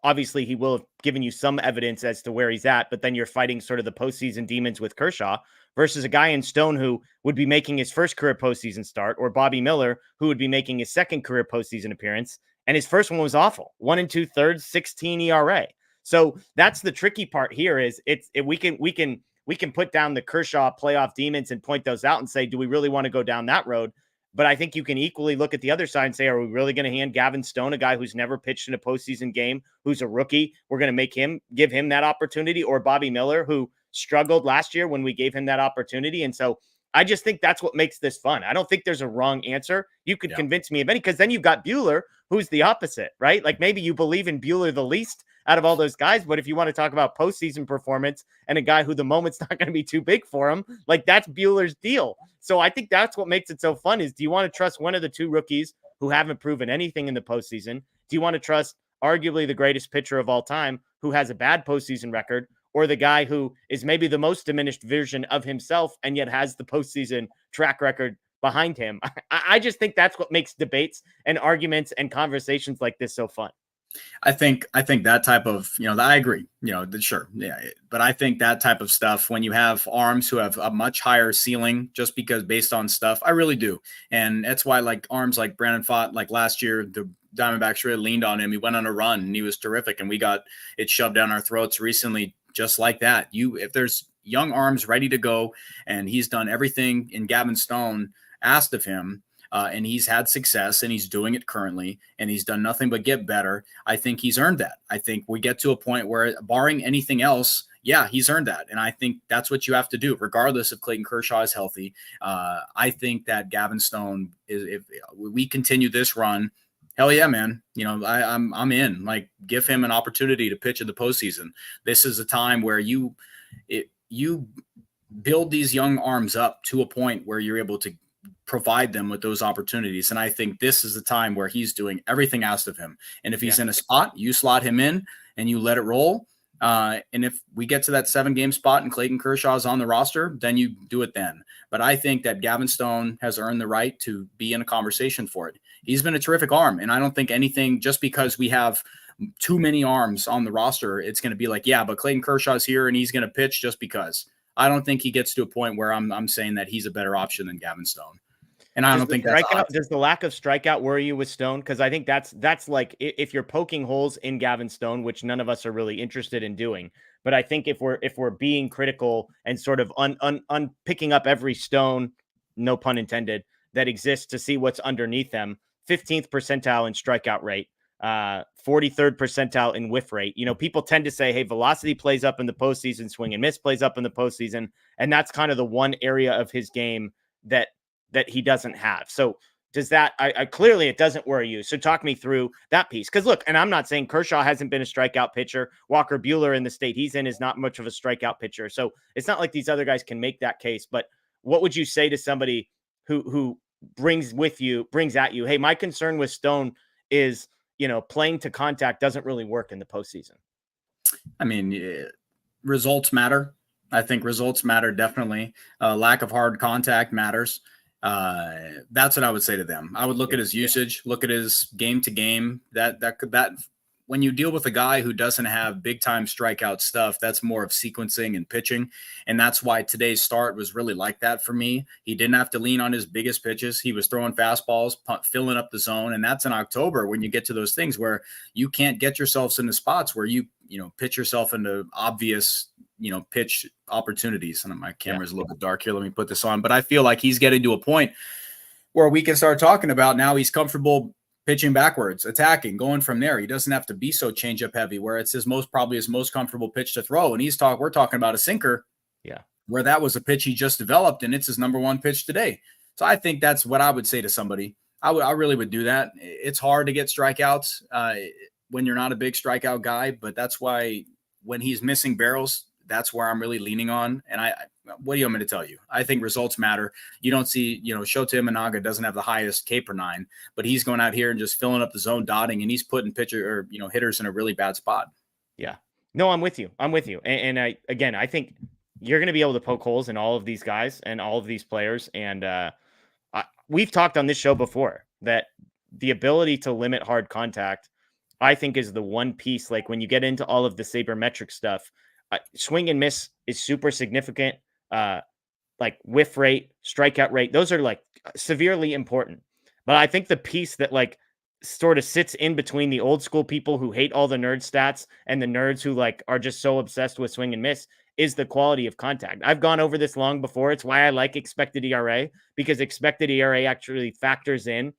obviously he will have given you some evidence as to where he's at, but then you're fighting sort of the postseason demons with Kershaw versus a guy in Stone who would be making his first career postseason start, or Bobby Miller, who would be making his second career postseason appearance. And his first one was awful. 1 2/3, 16 ERA. So that's the tricky part here is we can put down the Kershaw playoff demons and point those out and say, do we really want to go down that road? But I think you can equally look at the other side and say, are we really going to hand Gavin Stone, a guy who's never pitched in a postseason game, who's a rookie? We're going to give him that opportunity, or Bobby Miller, who struggled last year when we gave him that opportunity. And so I just think that's what makes this fun. I don't think there's a wrong answer. You could convince me of any, because then you've got Buehler, who's the opposite, right? Like maybe you believe in Buehler the least out of all those guys, but if you want to talk about postseason performance and a guy who the moment's not going to be too big for him, like that's Buehler's deal. So I think that's what makes it so fun is, do you want to trust one of the 2 rookies who haven't proven anything in the postseason? Do you want to trust arguably the greatest pitcher of all time who has a bad postseason record, or the guy who is maybe the most diminished version of himself and yet has the postseason track record behind him? I just think that's what makes debates and arguments and conversations like this so fun. I think that type of, I agree, sure. Yeah. But I think that type of stuff, when you have arms who have a much higher ceiling, just because based on stuff, I really do. And that's why like arms like Brandon Pfaadt, like last year, the Diamondbacks really leaned on him. He went on a run and he was terrific. And we got it shoved down our throats recently, just like that. If there's young arms ready to go and he's done everything in Gavin Stone asked of him, and he's had success, and he's doing it currently, and he's done nothing but get better. I think he's earned that. I think we get to a point where, barring anything else, yeah, he's earned that. And I think that's what you have to do, regardless if Clayton Kershaw is healthy. I think that Gavin Stone if we continue this run, hell yeah, man. I'm in. Like, give him an opportunity to pitch in the postseason. This is a time where you build these young arms up to a point where you're able to provide them with those opportunities. And I think this is the time where he's doing everything asked of him. And if he's in a spot, you slot him in and you let it roll. And if we get to that 7-game spot and Clayton Kershaw is on the roster, then you do it then. But I think that Gavin Stone has earned the right to be in a conversation for it. He's been a terrific arm. And I don't think anything, just because we have too many arms on the roster, it's going to be like, yeah, but Clayton Kershaw's here and he's going to pitch just because. I don't think he gets to a point where I'm saying that he's a better option than Gavin Stone. And I don't think that's does the lack of strikeout worry you with Stone? Because I think that's like, if you're poking holes in Gavin Stone, which none of us are really interested in doing. But I think if we're being critical and sort of picking up every stone, no pun intended, that exists to see what's underneath them, 15th percentile in strikeout rate, 43rd percentile in whiff rate. People tend to say, hey, velocity plays up in the postseason, swing and miss plays up in the postseason. And that's kind of the one area of his game that he doesn't have. So does that, I clearly it doesn't worry you. So talk me through that piece. Cause look, and I'm not saying Kershaw hasn't been a strikeout pitcher. Walker Buehler in the state he's in is not much of a strikeout pitcher. So it's not like these other guys can make that case, but what would you say to somebody who brings at you, hey, my concern with Stone is, playing to contact doesn't really work in the postseason? I mean, results matter. I think results matter. Definitely. Lack of hard contact matters. That's what I would say to them. I would look at his usage, look at his game to game. That when you deal with a guy who doesn't have big time strikeout stuff, that's more of sequencing and pitching. And that's why today's start was really like that for me. He didn't have to lean on his biggest pitches. He was throwing fastballs, filling up the zone. And that's in October when you get to those things where you can't get yourselves into spots where you pitch yourself into obvious, pitch opportunities. And my camera's a little bit dark here. Let me put this on. But I feel like he's getting to a point where we can start talking about now he's comfortable pitching backwards, attacking, going from there. He doesn't have to be so changeup heavy where it's his most comfortable pitch to throw. And we're talking about a sinker. Yeah. Where that was a pitch he just developed and it's his number one pitch today. So I think that's what I would say to somebody. I really would do that. It's hard to get strikeouts when you're not a big strikeout guy, but that's why when he's missing barrels, that's where I'm really leaning on. And what do you want me to tell you? I think results matter. You don't see, Shota Imanaga doesn't have the highest K/9, but he's going out here and just filling up the zone, dotting, and he's putting hitters in a really bad spot. Yeah. No, I'm with you. And I think you're going to be able to poke holes in all of these guys and all of these players. And we've talked on this show before that the ability to limit hard contact, I think, is the one piece. Like when you get into all of the sabermetric stuff, swing and miss is super significant. Like whiff rate, strikeout rate, those are like severely important. But I think the piece that like sort of sits in between the old school people who hate all the nerd stats and the nerds who like are just so obsessed with swing and miss is the quality of contact. I've gone over this long before. It's why I like expected ERA, because expected ERA actually factors in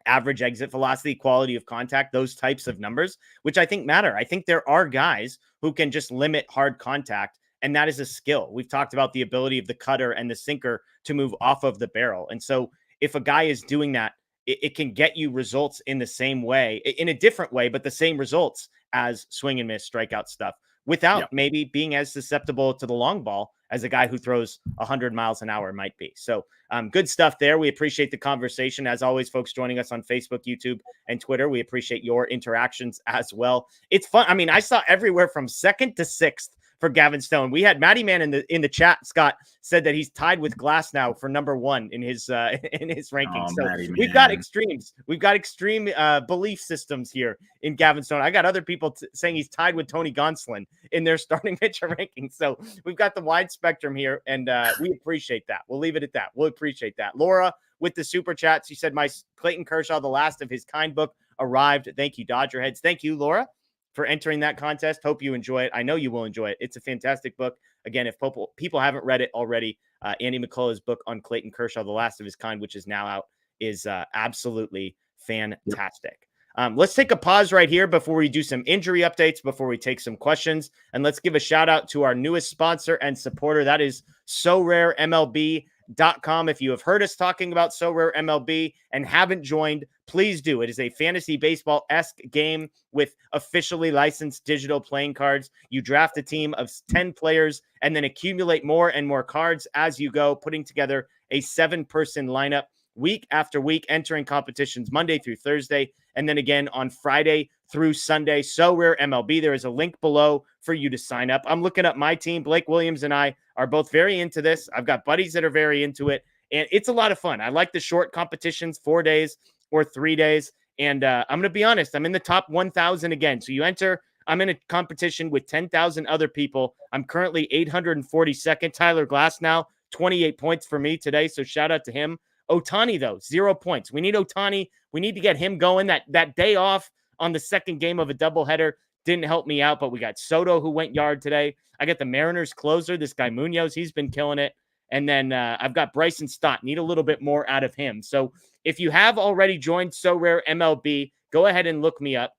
average exit velocity, quality of contact, those types of numbers, which I think matter. I think there are guys who can just limit hard contact, and that is a skill. We've talked about the ability of the cutter and the sinker to move off of the barrel. And so if a guy is doing that, it can get you results in the same way, in a different way, but the same results as swing and miss strikeout stuff without maybe being as susceptible to the long ball as a guy who throws 100 miles an hour might be. So good stuff there. We appreciate the conversation. As always, folks joining us on Facebook, YouTube, and Twitter, we appreciate your interactions as well. It's fun. I mean, I saw everywhere from second to sixth for Gavin Stone. We had Matty Man in the chat. Scott said that he's tied with Glass now for number one in his rankings. So we've got extremes. We've got extreme belief systems here in Gavin Stone. I got other people saying he's tied with Tony Gonsolin in their starting pitcher rankings. So we've got the wide spectrum here, and we appreciate that. We'll leave it at that. We'll appreciate that. Laura with the super chats. She said, my Clayton Kershaw, the last of his kind book arrived. Thank you, Dodgerheads. Thank you, Laura, for entering that contest. Hope you enjoy it. I know you will enjoy it. It's a fantastic book. Again, if people haven't read it already, Andy McCullough's book on Clayton Kershaw, The Last of His Kind, which is now out, is absolutely fantastic. Let's take a pause right here before we do some injury updates, before we take some questions, and let's give a shout out to our newest sponsor and supporter. That is SoRareMLB.com. If you have heard us talking about So Rare MLB and haven't joined, please do. It is a fantasy baseball-esque game with officially licensed digital playing cards. You draft a team of 10 players and then accumulate more and more cards as you go, putting together a 7-person lineup week after week, entering competitions Monday through Thursday, and then again on Friday through Sunday. So Rare MLB. There is a link below for you to sign up. I'm looking up my team. Blake Williams and I are both very into this. I've got buddies that are very into it, and it's a lot of fun. I like the short competitions, 4 days or 3 days. And I'm going to be honest, I'm in the top 1,000 again. So you enter, I'm in a competition with 10,000 other people. I'm currently 842nd. Tyler Glass now, 28 points for me today. So shout out to him. Ohtani, though, 0 points. We need Ohtani. We need to get him going. That day off on the second game of a doubleheader didn't help me out, but we got Soto who went yard today. I got the Mariners closer, this guy Munoz. He's been killing it. And then I've got Bryson Stott. Need a little bit more out of him. So if you have already joined So Rare MLB, go ahead and look me up.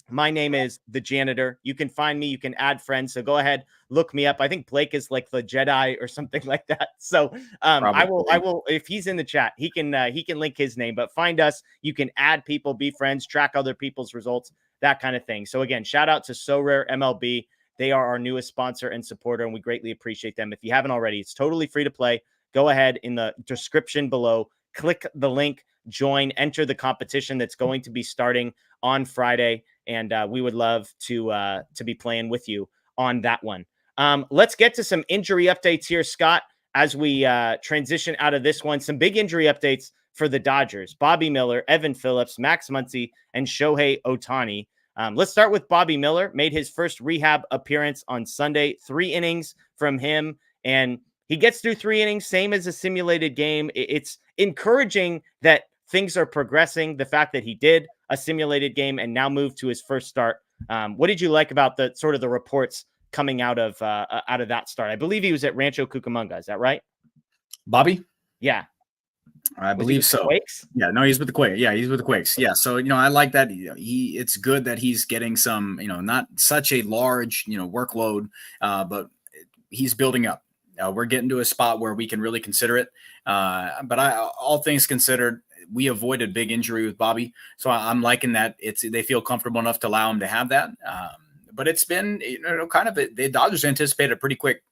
My name is The Janitor. You can find me. You can add friends. So go ahead, look me up. I think Blake is like the Jedi or something like that. So I will, if he's in the chat, he can link his name, but find us. You can add people, be friends, track other people's results, that kind of thing. So again, shout out to So Rare MLB. They are our newest sponsor and supporter, and we greatly appreciate them. If you haven't already, it's totally free to play. Go ahead in the description below, click the link, join, enter the competition that's going to be starting on Friday. And we would love to be playing with you on that one. Let's get to some injury updates here, Scott, as we transition out of this one. Some big injury updates for the Dodgers. Bobby Miller, Evan Phillips, Max Muncy, and Shohei Ohtani. Let's start with Bobby Miller. Made his first rehab appearance on Sunday. 3 innings from him, and he gets through 3 innings, same as a simulated game. It's encouraging that things are progressing. The fact that he did a simulated game and now moved to his first start. What did you like about the sort of the reports coming out of that start? I believe he was at Rancho Cucamonga. Is that right? Bobby? Yeah. I believe so. Quakes? Yeah, no, he's with the Quakes. Yeah, he's with the Quakes. Yeah, so I like that. It's good that he's getting some, not such a large, workload, but he's building up. We're getting to a spot where we can really consider it. But all things considered, we avoided big injury with Bobby, so I'm liking that. They feel comfortable enough to allow him to have that. But it's been, kind of the Dodgers anticipated a pretty quick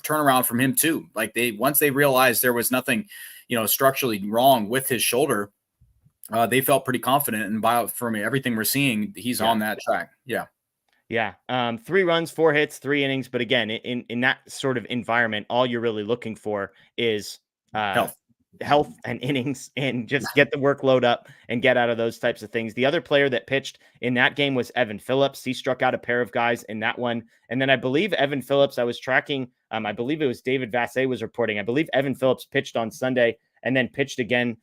turnaround from him too. Like once they realized there was nothing, structurally wrong with his shoulder, they felt pretty confident. And from everything we're seeing, he's on that track. Yeah. Yeah. 3 runs, 4 hits, 3 innings. But again, in that sort of environment, all you're really looking for is health and innings, and just get the workload up and get out of those types of things. The other player that pitched in that game was Evan Phillips. He struck out a pair of guys in that one. And then I believe Evan Phillips, I was tracking, I believe it was David Vassay was reporting. I believe Evan Phillips pitched on Sunday and then pitched again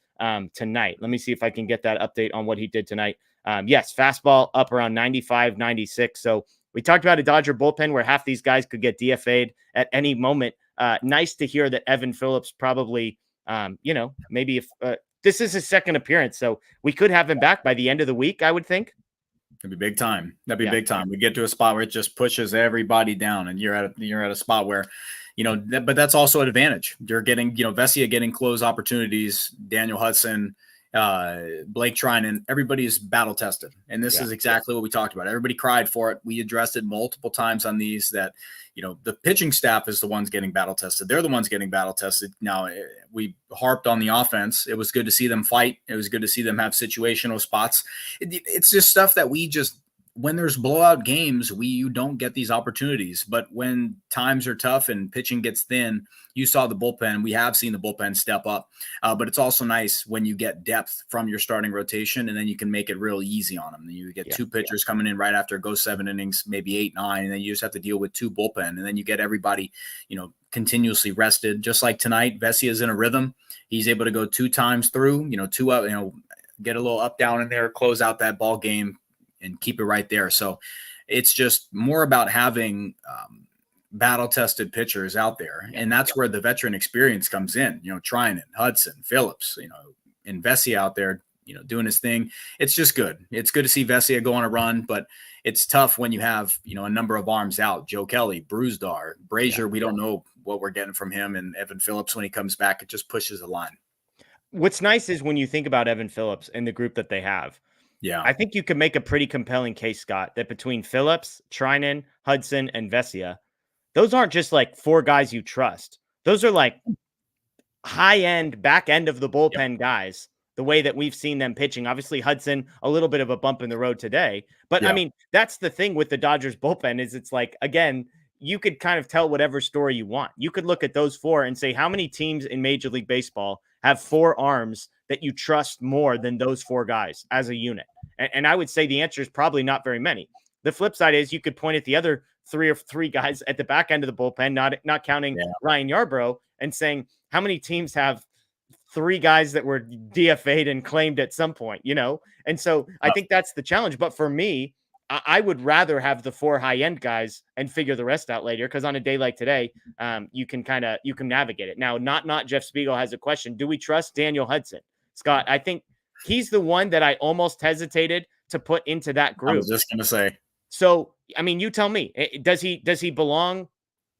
tonight. Let me see if I can get that update on what he did tonight. Yes, fastball up around 95, 96. So we talked about a Dodger bullpen where half these guys could get DFA'd at any moment. Nice to hear that Evan Phillips probably, maybe if this is his second appearance, so we could have him back by the end of the week, I would think. That'd be big time. Big time. We get to a spot where it just pushes everybody down, and you're at a spot where, but that's also an advantage. You're getting, Vesia getting close opportunities, Daniel Hudson, Blake Trinan, everybody's battle tested. And this is exactly what we talked about. Everybody cried for it. We addressed it multiple times on these that, the pitching staff is the ones getting battle tested. They're the ones getting battle tested. Now, we harped on the offense. It was good to see them fight. It was good to see them have situational spots. It's just stuff that when there's blowout games, you don't get these opportunities. But when times are tough and pitching gets thin, you saw the bullpen. We have seen the bullpen step up. But it's also nice when you get depth from your starting rotation, and then you can make it real easy on them. You get 2 pitchers coming in right after, go 7 innings, maybe 8, 9, and then you just have to deal with 2 bullpen. And then you get everybody, continuously rested. Just like tonight, Vesia is in a rhythm. He's able to go 2 times through, 2 up, get a little up, down in there, close out that ball game, and keep it right there. So it's just more about having battle-tested pitchers out there. And that's where the veteran experience comes in, Trinan, Hudson, Phillips, and Vesia out there, doing his thing. It's just good. It's good to see Vesia go on a run, but it's tough when you have, a number of arms out. Joe Kelly, Bruzdar, Brazier. We don't know what we're getting from him, and Evan Phillips, when he comes back, it just pushes the line. What's nice is when you think about Evan Phillips and the group that they have. Yeah. I think you could make a pretty compelling case, Scott, that between Phillips, Treinen, Hudson, and Vesia, those aren't just like 4 guys you trust. Those are like high-end, back end of the bullpen guys, the way that we've seen them pitching. Obviously, Hudson, a little bit of a bump in the road today. But, I mean, that's the thing with the Dodgers bullpen is it's like, again, you could kind of tell whatever story you want. You could look at those 4 and say, how many teams in Major League Baseball have 4 arms that you trust more than those 4 guys as a unit? And I would say the answer is probably not very many. The flip side is you could point at the other 3 guys at the back end of the bullpen, not counting Ryan Yarbrough, and saying how many teams have 3 guys that were DFA'd and claimed at some point, And so I think that's the challenge. But for me, I would rather have the 4 high-end guys and figure the rest out later. Because on a day like today, you can navigate it. Now, not Jeff Spiegel has a question. Do we trust Daniel Hudson? Scott, I think he's the one that I almost hesitated to put into that group. I was just going to say. So, I mean, you tell me, does he belong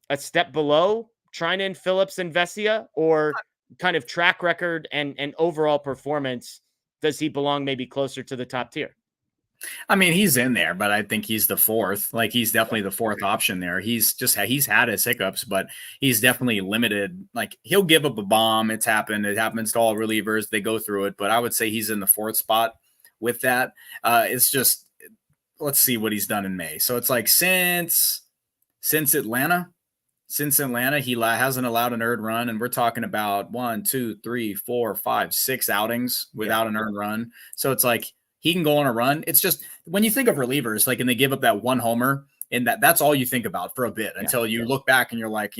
a step below Treinen, Phillips, and Vesia, or kind of track record and overall performance? Does he belong maybe closer to the top tier? I mean, he's in there, but I think he's the 4th. Like, he's definitely the 4th option there. He's had his hiccups, but he's definitely limited. Like, he'll give up a bomb. It's happened. It happens to all relievers. They go through it, but I would say he's in the 4th spot with that. It's just, let's see what he's done in May. So it's like since Atlanta, he hasn't allowed an earned run, and we're talking about 1, 2, 3, 4, 5, 6 outings without an earned run. So it's like he can go on a run. It's just when you think of relievers, like, and they give up that 1 homer, and that's all you think about for a bit until you look back and you're like,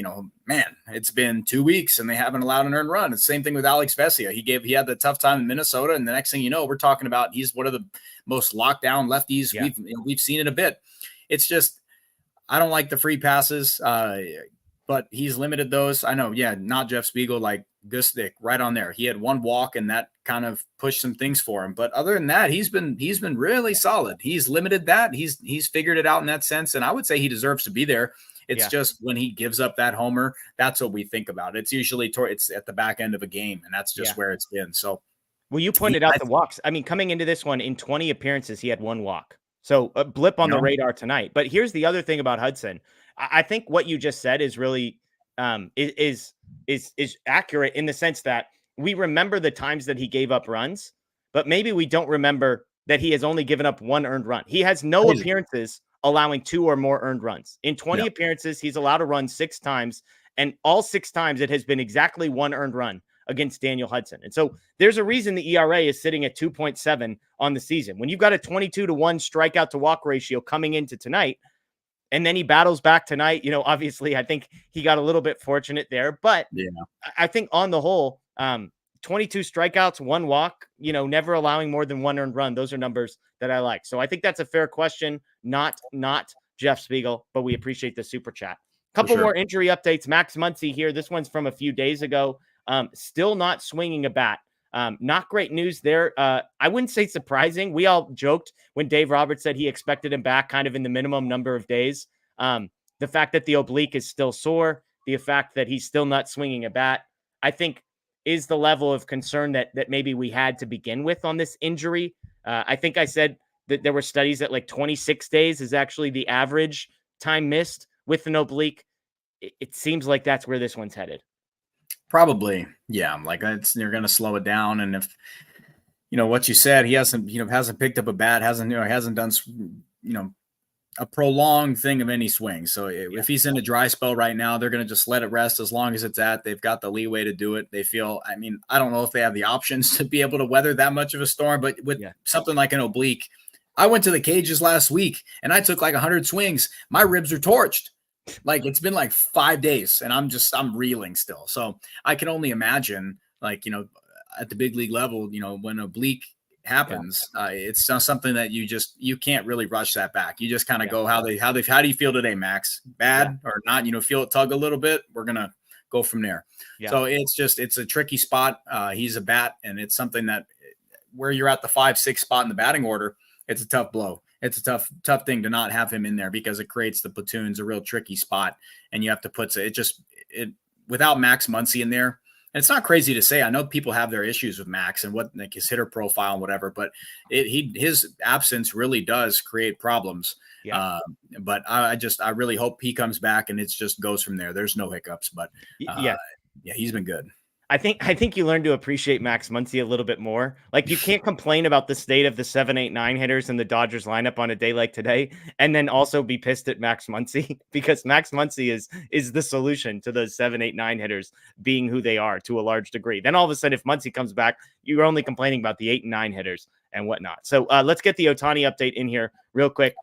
man, it's been 2 weeks and they haven't allowed an earned run. It's the same thing with Alex Vesia. He had the tough time in Minnesota, and the next thing you know, we're talking about he's one of the most locked down lefties we've seen in a bit. It's just, I don't like the free passes, but he's limited those. I know, not Jeff Spiegel, like Gustic right on there. He had 1 walk, and that kind of pushed some things for him. But other than that, he's been really solid. He's limited that. He's figured it out in that sense, and I would say he deserves to be there. It's just when he gives up that homer, that's what we think about. It's usually it's at the back end of a game, and that's just where it's been. So, well, you pointed out the walks. I mean, coming into this one, in 20 appearances, he had 1 walk. So a blip on the radar tonight. But here's the other thing about Hudson. I think what you just said is really is accurate in the sense that we remember the times that he gave up runs, but maybe we don't remember that he has only given up 1 earned run. He has no appearances allowing 2 or more earned runs. In 20 appearances, he's allowed a run 6 times, and all 6 times it has been exactly 1 earned run against Daniel Hudson. And so there's a reason the ERA is sitting at 2.7 on the season. When you've got a 22-1 strikeout to walk ratio coming into tonight, and then he battles back tonight, obviously I think he got a little bit fortunate there, but I think on the whole, 22 strikeouts, 1 walk, never allowing more than 1 earned run. Those are numbers that I like. So I think that's a fair question. Not Jeff Spiegel, but we appreciate the super chat. Couple more injury updates. Max Muncy here. This one's from a few days ago. Still not swinging a bat. Not great news there. I wouldn't say surprising. We all joked when Dave Roberts said he expected him back kind of in the minimum number of days. The fact that the oblique is still sore, the fact that he's still not swinging a bat, I think is the level of concern that maybe we had to begin with on this injury. I think I said that there were studies that like 26 days is actually the average time missed with an oblique. It seems like that's where this one's headed. Probably. Yeah. Like you're going to slow it down. And if, what you said, he hasn't picked up a bat, hasn't done, a prolonged thing of any swing. So if he's in a dry spell right now, they're going to just let it rest as long as it's they've got the leeway to do it. They feel, I don't know if they have the options to be able to weather that much of a storm, but with something like an oblique, I went to the cages last week and I took like 100 swings. My ribs are torched. Like it's been like 5 days and I'm reeling still. So I can only imagine at the big league level, when oblique happens, it's not something that you can't really rush that back. You just kind of go, how do you feel today, Max? Bad or not? Feel it tug a little bit. We're going to go from there. Yeah. So it's a tricky spot. He's a bat, and it's something that where you're at the 5-6 spot in the batting order, it's a tough blow. It's a tough thing to not have him in there because it creates the platoons a real tricky spot, and you have to put it without Max Muncy in there. And it's not crazy to say. I know people have their issues with Max and what like his hitter profile and whatever, but his absence really does create problems. Yeah. But I really hope he comes back and it just goes from there. There's no hiccups, but yeah, he's been good. I think you learn to appreciate Max Muncy a little bit more. Like you can't complain about the state of the 7, 8, 9 hitters in the Dodgers lineup on a day like today, and then also be pissed at Max Muncy because Max Muncy is the solution to those 7, 8, 9 hitters being who they are to a large degree. Then all of a sudden, if Muncy comes back, you're only complaining about the 8 and 9 hitters and whatnot. So let's get the Ohtani update in here real quick.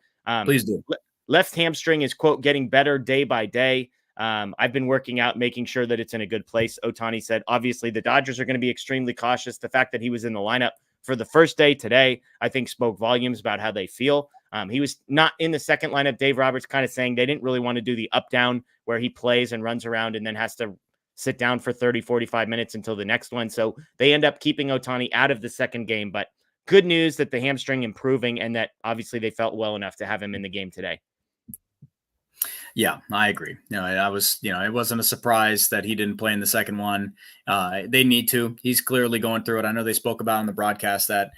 Please do. Left hamstring is, quote, getting better day by day. I've been working out, making sure that it's in a good place. Ohtani said, obviously the Dodgers are going to be extremely cautious. The fact that he was in the lineup for the first day today, I think spoke volumes about how they feel. He was not in the second lineup. Dave Roberts kind of saying they didn't really want to do the up down where he plays and runs around and then has to sit down for 30, 45 minutes until the next one. So they end up keeping Ohtani out of the second game, but good news that the hamstring improving and that obviously they felt well enough to have him in the game today. Yeah, I agree. It wasn't a surprise that he didn't play in the second one. They need to. He's clearly going through it. I know they spoke about on the broadcast that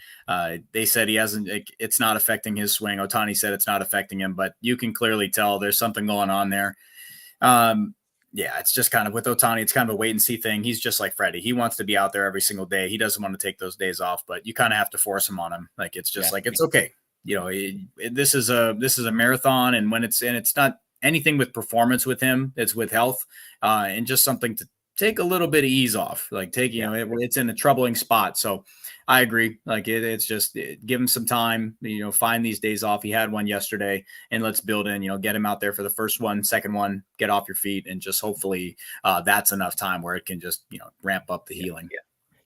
they said it's not affecting his swing. Ohtani said it's not affecting him, but you can clearly tell there's something going on there. It's just kind of with Ohtani, it's kind of a wait and see thing. He's just like Freddie. He wants to be out there every single day. He doesn't want to take those days off, but you kind of have to force him on him. Like, it's just it's okay. This is a marathon, and it's not anything with performance with him, it's with health, and just something to take a little bit of ease off. Like it's in a troubling spot. So I agree. Like it's just give him some time, find these days off. He had one yesterday, and let's build in, get him out there for the first one, second one, get off your feet, and just hopefully that's enough time where it can just, ramp up the healing.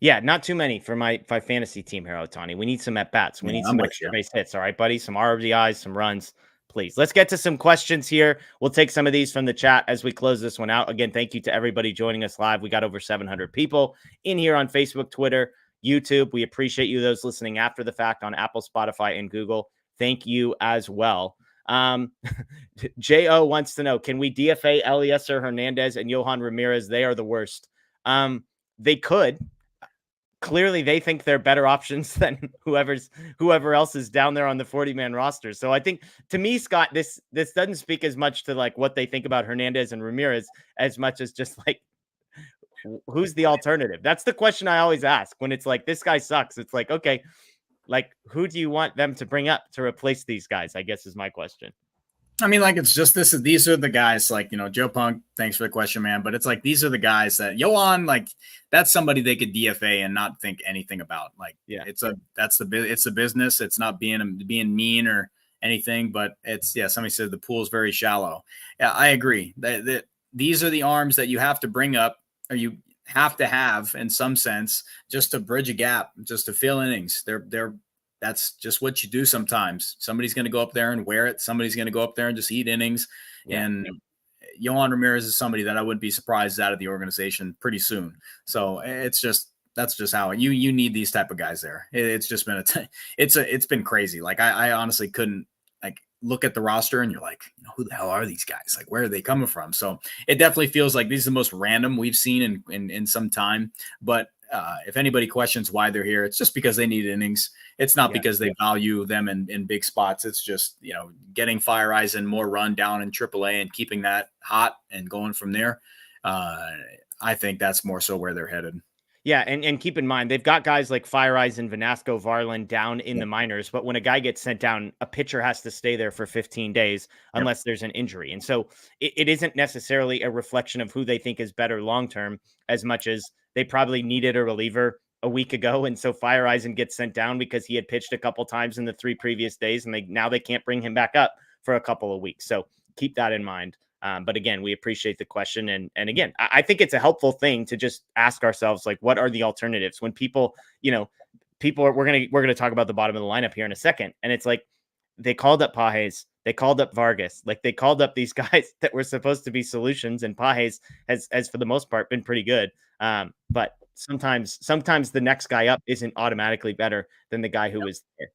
Yeah, not too many for my fantasy team here, Ohtani. We need some at-bats. We need some extra base hits. All right, buddy? Some RBIs, some runs. Please. Let's get to some questions here. We'll take some of these from the chat as we close this one out. Again, thank you to everybody joining us live. We got over 700 people in here on Facebook, Twitter, YouTube. We appreciate you, those listening after the fact on Apple, Spotify, and Google. Thank you as well. J.O. wants to know, can we DFA Eliezer Hernandez and Yohan Ramirez? They are the worst. They could. Clearly they think they're better options than whoever else is down there on the 40-man roster. So I think, to me, Scott, this doesn't speak as much to like what they think about Hernandez and Ramirez as much as just like, who's the alternative? That's the question I always ask when it's like, this guy sucks. It's like, okay, like, who do you want them to bring up to replace these guys, I guess is my question. I mean, like, it's just these are the guys, like, Joe Punk, thanks for the question, man. But it's like, these are the guys that Yohan, like, that's somebody they could DFA and not think anything about. Like, yeah, it's a business. It's not being mean or anything, but somebody said the pool is very shallow. Yeah, I agree that these are the arms that you have to bring up, or you have to have in some sense, just to bridge a gap, just to fill innings. That's just what you do sometimes. Somebody's going to go up there and wear it. Somebody's going to go up there and just eat innings. Yeah. And Yohan Ramirez is somebody that I wouldn't be surprised out of the organization pretty soon. So that's just how you need these type of guys there. It's just been it's been crazy. Like I honestly couldn't like look at the roster and you're like, who the hell are these guys? Like, where are they coming from? So it definitely feels like these are the most random we've seen in some time. But if anybody questions why they're here, it's just because they need innings. It's not because they value them in big spots. It's just, getting Fire Eyes and more run down in AAA and keeping that hot and going from there. I think that's more so where they're headed. Yeah, and keep in mind, they've got guys like Fire Eyes and Vanasco Varland down in the minors, but when a guy gets sent down, a pitcher has to stay there for 15 days unless there's an injury. And so it isn't necessarily a reflection of who they think is better long-term as much as they probably needed a reliever a week ago. And so Fire Eyes gets sent down because he had pitched a couple times in the 3 previous days, and now they can't bring him back up for a couple of weeks. So keep that in mind. But again, we appreciate the question. And again, I think it's a helpful thing to just ask ourselves, like, what are the alternatives when people, we're going to talk about the bottom of the lineup here in a second. And it's like, they called up Pages. They called up Vargas. Like, they called up these guys that were supposed to be solutions, and Pages has for the most part been pretty good. But sometimes the next guy up isn't automatically better than the guy who was there.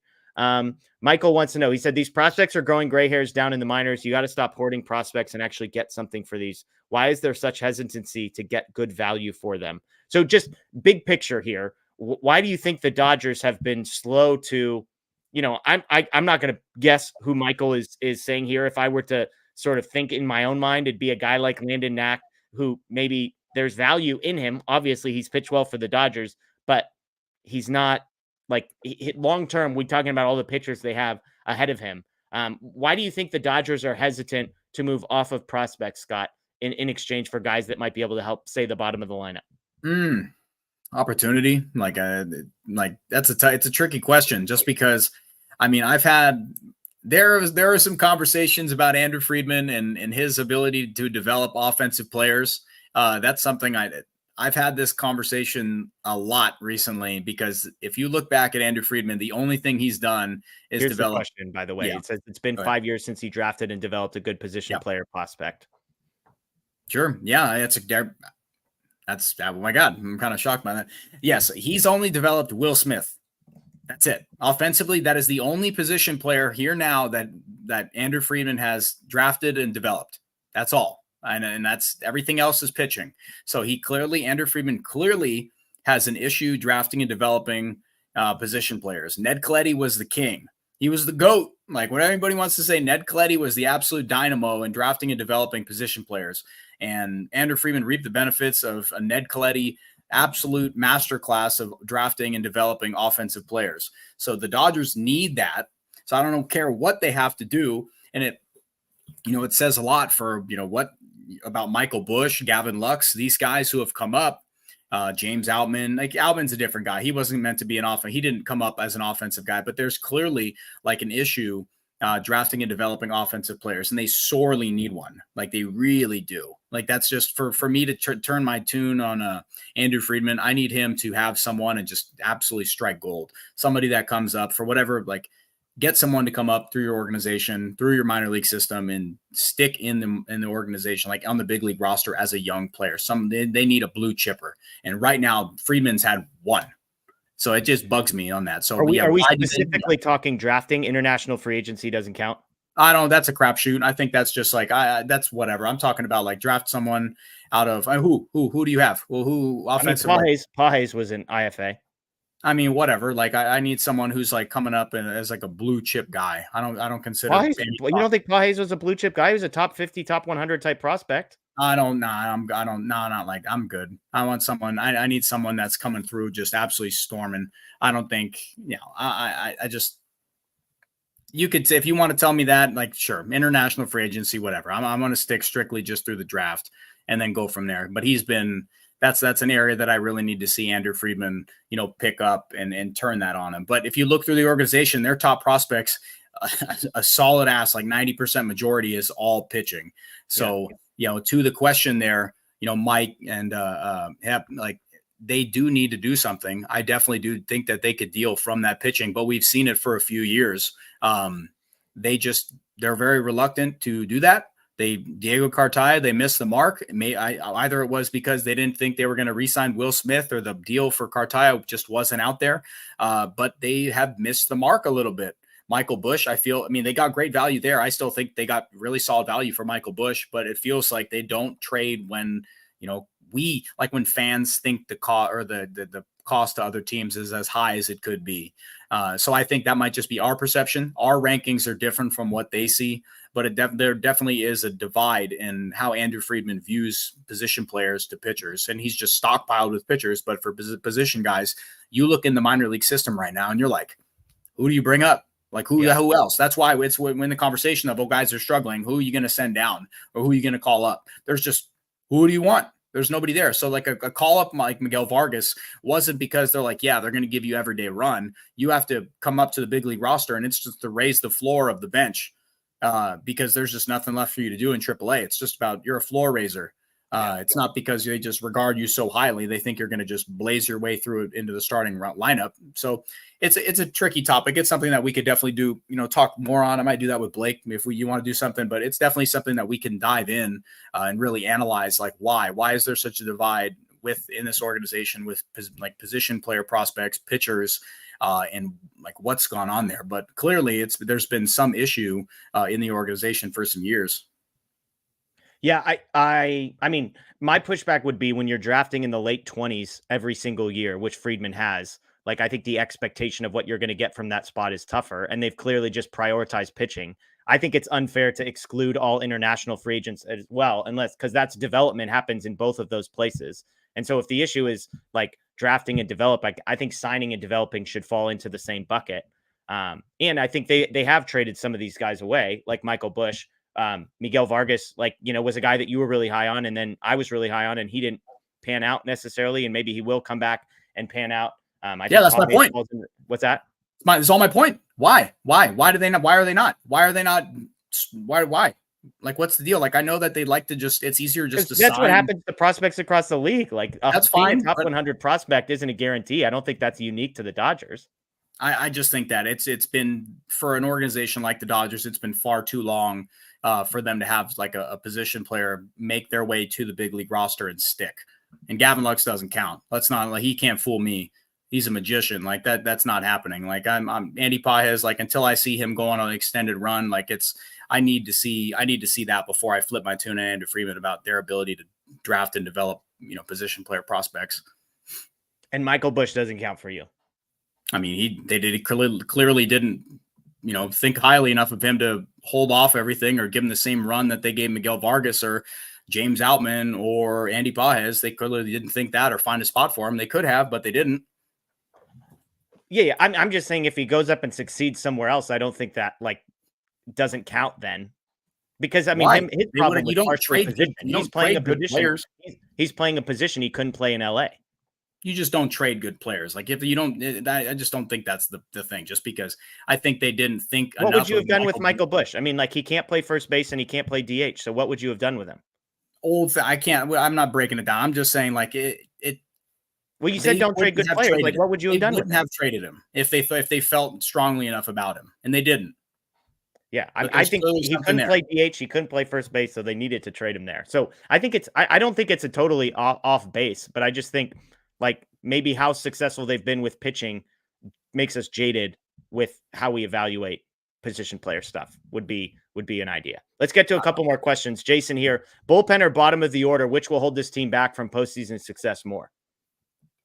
Michael wants to know, he said, these prospects are growing gray hairs down in the minors. You got to stop hoarding prospects and actually get something for these. Why is there such hesitancy to get good value for them? So just big picture here. Why do you think the Dodgers have been slow to, I'm not going to guess who Michael is saying here. If I were to sort of think in my own mind, it'd be a guy like Landon Knack, who maybe there's value in him. Obviously he's pitched well for the Dodgers, but he's not like long term. We're talking about all the pitchers they have ahead of him. Why do you think the Dodgers are hesitant to move off of prospects, Scott, in exchange for guys that might be able to help, say, the bottom of the lineup? Opportunity, it's a tricky question, just because, I mean, there are some conversations about Andrew Friedman and his ability to develop offensive players. That's something I've had this conversation a lot recently, because if you look back at Andrew Friedman, the only thing he's done is develop. The question, by the way. It says it's been 5 years since he drafted and developed a good position player prospect. Sure. Yeah. That's oh my God. I'm kind of shocked by that. Yes. He's only developed Will Smith. That's it. Offensively, that is the only position player here now that Andrew Friedman has drafted and developed. That's all. And that's everything else is pitching. So Andrew Friedman clearly has an issue drafting and developing position players. Ned Colletti was the king. He was the GOAT. Like, what everybody wants to say, Ned Colletti was the absolute dynamo in drafting and developing position players. And Andrew Friedman reaped the benefits of a Ned Colletti absolute masterclass of drafting and developing offensive players. So the Dodgers need that. So I don't care what they have to do. And it says a lot for, what about Michael Bush, Gavin Lux, these guys who have come up, James Outman. Like, Outman's a different guy. He wasn't meant to be an offense. He didn't come up as an offensive guy, but there's clearly like an issue drafting and developing offensive players, and they sorely need one. Like, they really do. Like, that's just for me to turn my tune on Andrew Friedman. I need him to have someone and just absolutely strike gold. Somebody that comes up for whatever, like, get someone to come up through your organization, through your minor league system, and stick in the organization, like on the big league roster as a young player. They need a blue chipper. And right now, Friedman's had one. So it just bugs me on that. So are we specifically talking drafting? International free agency doesn't count? I don't. That's a crapshoot. I think that's just like that's whatever. I'm talking about, like, draft someone out of who do you have? Well, who offensive? Pages was an IFA. I mean, whatever. Like, I need someone who's like coming up as like a blue chip guy. I don't consider. You don't think Pages was a blue chip guy? He was a top 50, top 100 type prospect. I'm good. I want someone, I need someone that's coming through just absolutely storming. I don't think, I just, you could say, if you want to tell me that, like, sure, international free agency, whatever. I'm going to stick strictly just through the draft and then go from there. But that's an area that I really need to see Andrew Friedman, pick up and turn that on him. But if you look through the organization, their top prospects, a solid ass, like 90% majority is all pitching. So, to the question there, Mike and like, they do need to do something. I definitely do think that they could deal from that pitching, but we've seen it for a few years. They're very reluctant to do that. Diego Cartaya, they missed the mark. Either it was because they didn't think they were going to re-sign Will Smith, or the deal for Cartaya just wasn't out there. But they have missed the mark a little bit. Michael Bush, they got great value there. I still think they got really solid value for Michael Bush, but it feels like they don't trade when, when fans think the cost or the cost to other teams is as high as it could be. So I think that might just be our perception. Our rankings are different from what they see, but there definitely is a divide in how Andrew Friedman views position players to pitchers. And he's just stockpiled with pitchers, but for position guys, you look in the minor league system right now and you're like, who do you bring up? Like, who else? That's why it's when the conversation of, guys are struggling, who are you going to send down or who are you going to call up? There's just, who do you want? There's nobody there. So like a call up like Miguel Vargas wasn't because they're like, they're going to give you everyday run. You have to come up to the big league roster, and it's just to raise the floor of the bench because there's just nothing left for you to do in AAA. It's just about, you're a floor raiser. It's not because they just regard you so highly. They think you're going to just blaze your way through it into the starting lineup. So it's a tricky topic. It's something that we could definitely do, talk more on. I might do that with Blake if you want to do something, but it's definitely something that we can dive in and really analyze, like why is there such a divide within this organization with like position player prospects, pitchers, and like what's gone on there. But clearly there's been some issue in the organization for some years. Yeah, I mean, my pushback would be when you're drafting in the late 20s every single year, which Freeman has. Like, I think the expectation of what you're going to get from that spot is tougher, and they've clearly just prioritized pitching. I think it's unfair to exclude all international free agents as well, because that's development happens in both of those places. And so if the issue is like drafting and develop, I think signing and developing should fall into the same bucket. And I think they have traded some of these guys away, like Michael Busch. Miguel Vargas, was a guy that you were really high on, and then I was really high on, and he didn't pan out necessarily, and maybe he will come back and pan out. That's my point. What's that? It's all my point. Why do they not? Why are they not? Why? Like, what's the deal? Like, I know that they like to it's easier just to that's sign. what happens to prospects across the league. Like, that's fine. A top 100 prospect isn't a guarantee. I don't think that's unique to the Dodgers. I just think that it's been, for an organization like the Dodgers, it's been far too long for them to have like a position player make their way to the big league roster and stick. And Gavin Lux doesn't count. He can't fool me. He's a magician. Like that's not happening. Like I'm Andy Pages, like until I see him go on an extended run, like I need to see that before I flip my tune into Freeman about their ability to draft and develop, position player prospects. And Michael Busch doesn't count for you. I mean, they clearly didn't, think highly enough of him to hold off everything or give him the same run that they gave Miguel Vargas or James Outman or Andy Pages. They clearly didn't think that or find a spot for him. They could have, but they didn't. Yeah. I'm just saying if he goes up and succeeds somewhere else, I don't think that doesn't count then. Because I mean, his problem with he's playing a position. He's playing a position he couldn't play in LA. You just don't trade good players. Like if you don't, I just don't think that's the thing. Just because I think they didn't think. What would you have done with Michael Busch? I mean, he can't play first base and he can't play DH. So what would you have done with him? I can't. I'm not breaking it down. I'm just saying it. Well, you said don't trade good players. Like what would you have done? They wouldn't have traded him if they felt strongly enough about him, and they didn't. Yeah, I think he couldn't play DH. He couldn't play first base, so they needed to trade him there. So I think I don't think it's a totally off base, but I just think. Maybe how successful they've been with pitching makes us jaded with how we evaluate position player stuff would be an idea. Let's get to a couple more questions. Jason here, bullpen or bottom of the order, which will hold this team back from postseason success more?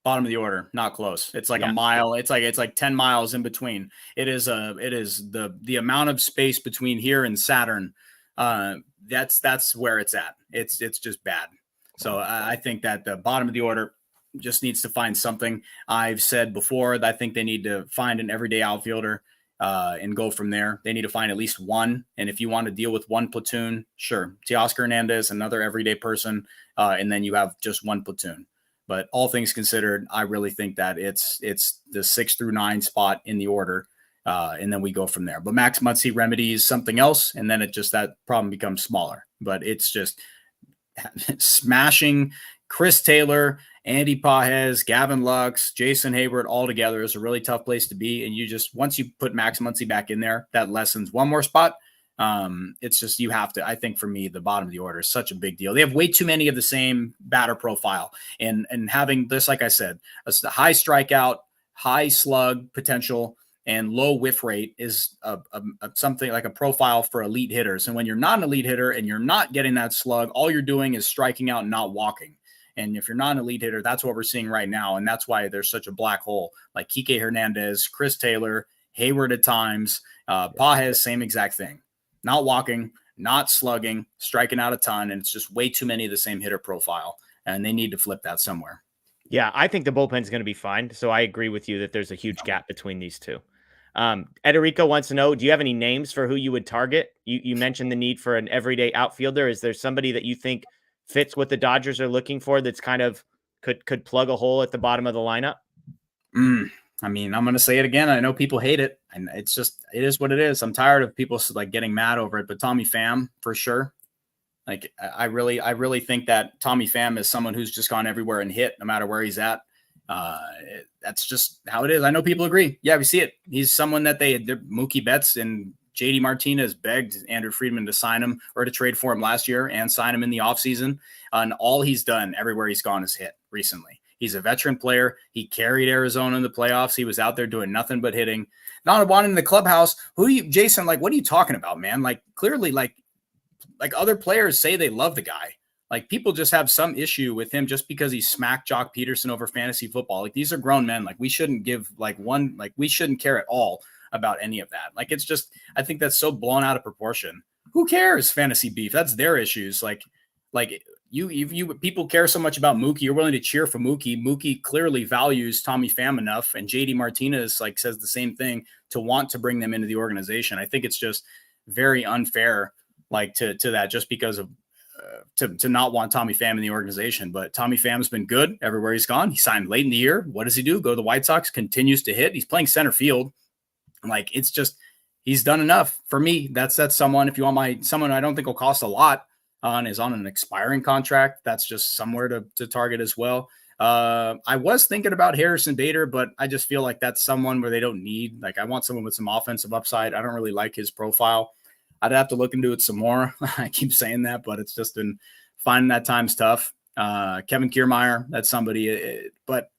Bottom of the order, not close. It's like a mile. It's like 10 miles in between. It is the amount of space between here and Saturn. That's where it's at. It's just bad. So I think that the bottom of the order just needs to find something. I've said before that I think they need to find an everyday outfielder and go from there. They need to find at least one. And if you want to deal with one platoon, sure. Teoscar Hernandez, another everyday person, and then you have just one platoon. But all things considered, I really think that it's the 6 through 9 spot in the order. And then we go from there. But Max Muncy remedies something else, and then that problem becomes smaller. But it's just smashing Chris Taylor, Andy Pages, Gavin Lux, Jason Hayward all together is a really tough place to be. And once you put Max Muncy back in there, that lessens one more spot. It's just, you have to, I think for me, the bottom of the order is such a big deal. They have way too many of the same batter profile and having this, like I said, a high strikeout, high slug potential and low whiff rate is something like a profile for elite hitters. And when you're not an elite hitter and you're not getting that slug, all you're doing is striking out and not walking. And if you're not an elite hitter, that's what we're seeing right now. And that's why there's such a black hole. Like Kike Hernandez, Chris Taylor, Hayward at times, Pages, same exact thing. Not walking, not slugging, striking out a ton. And it's just way too many of the same hitter profile. And they need to flip that somewhere. Yeah, I think the bullpen is going to be fine. So I agree with you that there's a huge gap between these two. Ederico wants to know, do you have any names for who you would target? You mentioned the need for an everyday outfielder. Is there somebody that you think fits what the Dodgers are looking for that's kind of could plug a hole at the bottom of the lineup? I mean, I'm going to say it again. I know people hate it, and it is what it is. I'm tired of people getting mad over it, but Tommy Pham for sure. Like I really think that Tommy Pham is someone who's just gone everywhere and hit no matter where he's at. That's just how it is. I know people agree. Yeah, we see it. He's someone that Mookie Betts and JD Martinez begged Andrew Friedman to sign him or to trade for him last year and sign him in the offseason. And all he's done everywhere he's gone is hit recently. He's a veteran player. He carried Arizona in the playoffs. He was out there doing nothing but hitting. Not wanting in the clubhouse. Jason, like, what are you talking about, man? Like, clearly, like other players say they love the guy. Like, people just have some issue with him just because he smacked Jock Peterson over fantasy football. Like, these are grown men. Like, we shouldn't we shouldn't care at all about any of that. Like, it's just, I think that's so blown out of proportion. Who cares? Fantasy beef. That's their issues. Like you people care so much about Mookie. You're willing to cheer for Mookie. Mookie clearly values Tommy Pham enough, and JD Martinez like says the same thing, to want to bring them into the organization. I think it's just very unfair, like to that, just because of to not want Tommy Pham in the organization. But Tommy Pham's been good everywhere he's gone. He signed late in the year. What does he do? Go to the White Sox, continues to hit. He's playing center field. Like, it's just, he's done enough for me. That's someone, if you want someone I don't think will cost a lot, is on an expiring contract. That's just somewhere to target as well. I was thinking about Harrison Bader, but I just feel like that's someone where they don't need, like, I want someone with some offensive upside. I don't really like his profile. I'd have to look into it some more. I keep saying that, but it's just been finding that time's tough. Kevin Kiermaier, that's somebody, but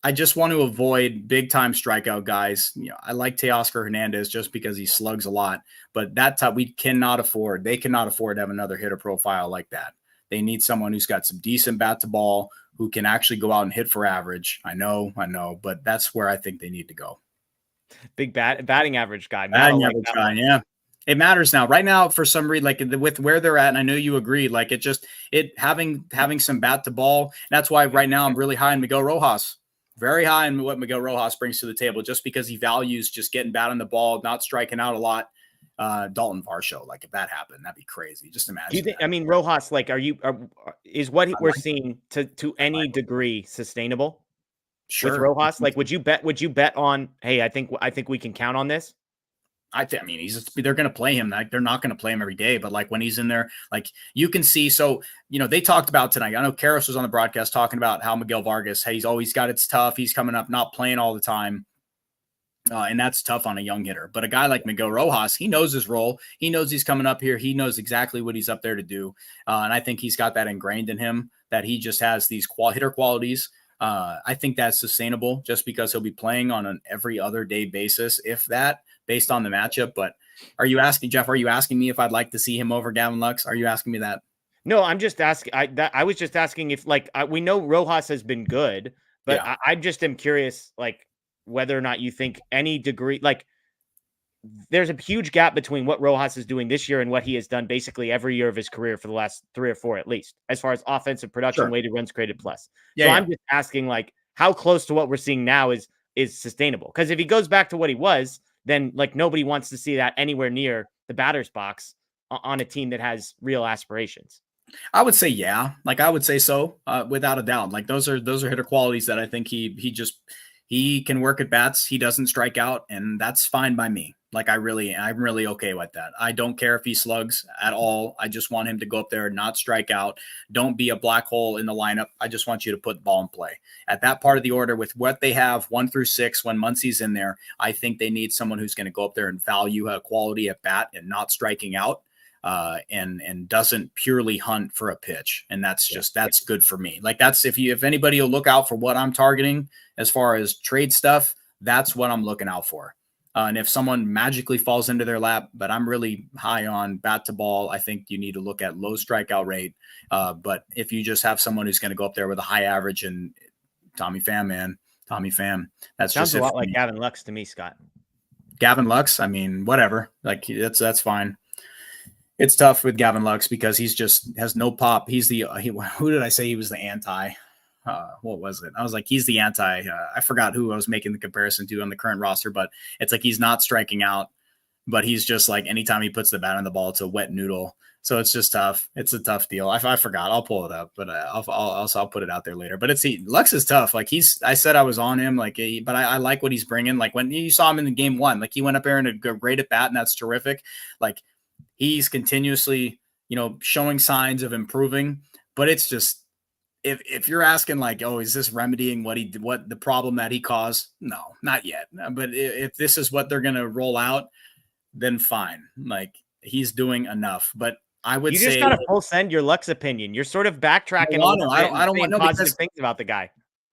I just want to avoid big time strikeout guys. You know, I like Teoscar Hernandez just because he slugs a lot, but that type they cannot afford to have another hitter profile like that. They need someone who's got some decent bat to ball, who can actually go out and hit for average. I know, but that's where I think they need to go. Big batting average guy. Batting average guy, yeah. It matters now. Right now, for some reason, like with where they're at, and I know you agree, like having some bat to ball. That's why right now I'm really high on Miguel Rojas. Very high in what Miguel Rojas brings to the table, just because he values just getting bat on the ball, not striking out a lot. Dalton Varsho, like, if that happened, that'd be crazy. Just imagine. Do you think, I mean, Rojas, like, is what we're seeing to any degree sustainable? Sure. With Rojas, like, would you bet on, hey, I think we can count on this? I mean, they're going to play him. Like, they're not going to play him every day, but like when he's in there, like, you can see. So, you know, they talked about tonight. I know Karras was on the broadcast talking about how Miguel Vargas, hey, he's always got, it's tough. He's coming up, not playing all the time. And that's tough on a young hitter. But a guy like Miguel Rojas, he knows his role. He knows he's coming up here. He knows exactly what he's up there to do. And I think he's got that ingrained in him, that he just has these hitter qualities. I think that's sustainable just because he'll be playing on an every other day basis, if that, based on the matchup. But are you asking me if I'd like to see him over Gavin Lux? Are you asking me that? No, I'm just asking. I was just asking if, like, we know Rojas has been good, but yeah. I just am curious, like, whether or not you think any degree, like, there's a huge gap between what Rojas is doing this year and what he has done basically every year of his career for the last 3 or 4, at least, as far as offensive production, weighted runs created plus. So I'm just asking, like, how close to what we're seeing now is sustainable? Because if he goes back to what he was, then, like, nobody wants to see that anywhere near the batter's box on a team that has real aspirations. I would say, yeah. Like, I would say so, without a doubt. Like, those are hitter qualities that I think he can work at bats. He doesn't strike out, and that's fine by me. Like, I'm really okay with that. I don't care if he slugs at all. I just want him to go up there and not strike out. Don't be a black hole in the lineup. I just want you to put the ball in play. At that part of the order, with what they have, 1 through 6, when Muncy's in there, I think they need someone who's going to go up there and value a quality at bat and not striking out, and doesn't purely hunt for a pitch. And that's good for me. Like, that's, if anybody will look out for what I'm targeting as far as trade stuff, that's what I'm looking out for. And if someone magically falls into their lap, but I'm really high on bat to ball, I think you need to look at low strikeout rate. But if you just have someone who's going to go up there with a high average, and Tommy Pham, that sounds a lot like Gavin Lux to me, Scott. Gavin Lux, I mean, whatever. Like, that's fine. It's tough with Gavin Lux because he's just has no pop. He's who did I say he was the anti? What was it? I was like, he's the anti. I forgot who I was making the comparison to on the current roster, but it's like he's not striking out, but he's just like, anytime he puts the bat on the ball, it's a wet noodle. So it's just tough. It's a tough deal. I forgot. I'll pull it up, but I'll put it out there later. But Lux is tough. Like, I said I was on him, like, but I like what he's bringing. Like, when you saw him in the game 1, like, he went up there and a great at bat, and that's terrific. Like, he's continuously showing signs of improving, but it's just, if you're asking like, oh, is this remedying what the problem that he caused? No, not yet. But if this is what they're going to roll out, then fine. Like, he's doing enough, but I would say you just got to full send your Lux opinion. You're sort of backtracking a little bit. I don't want positive things about the guy.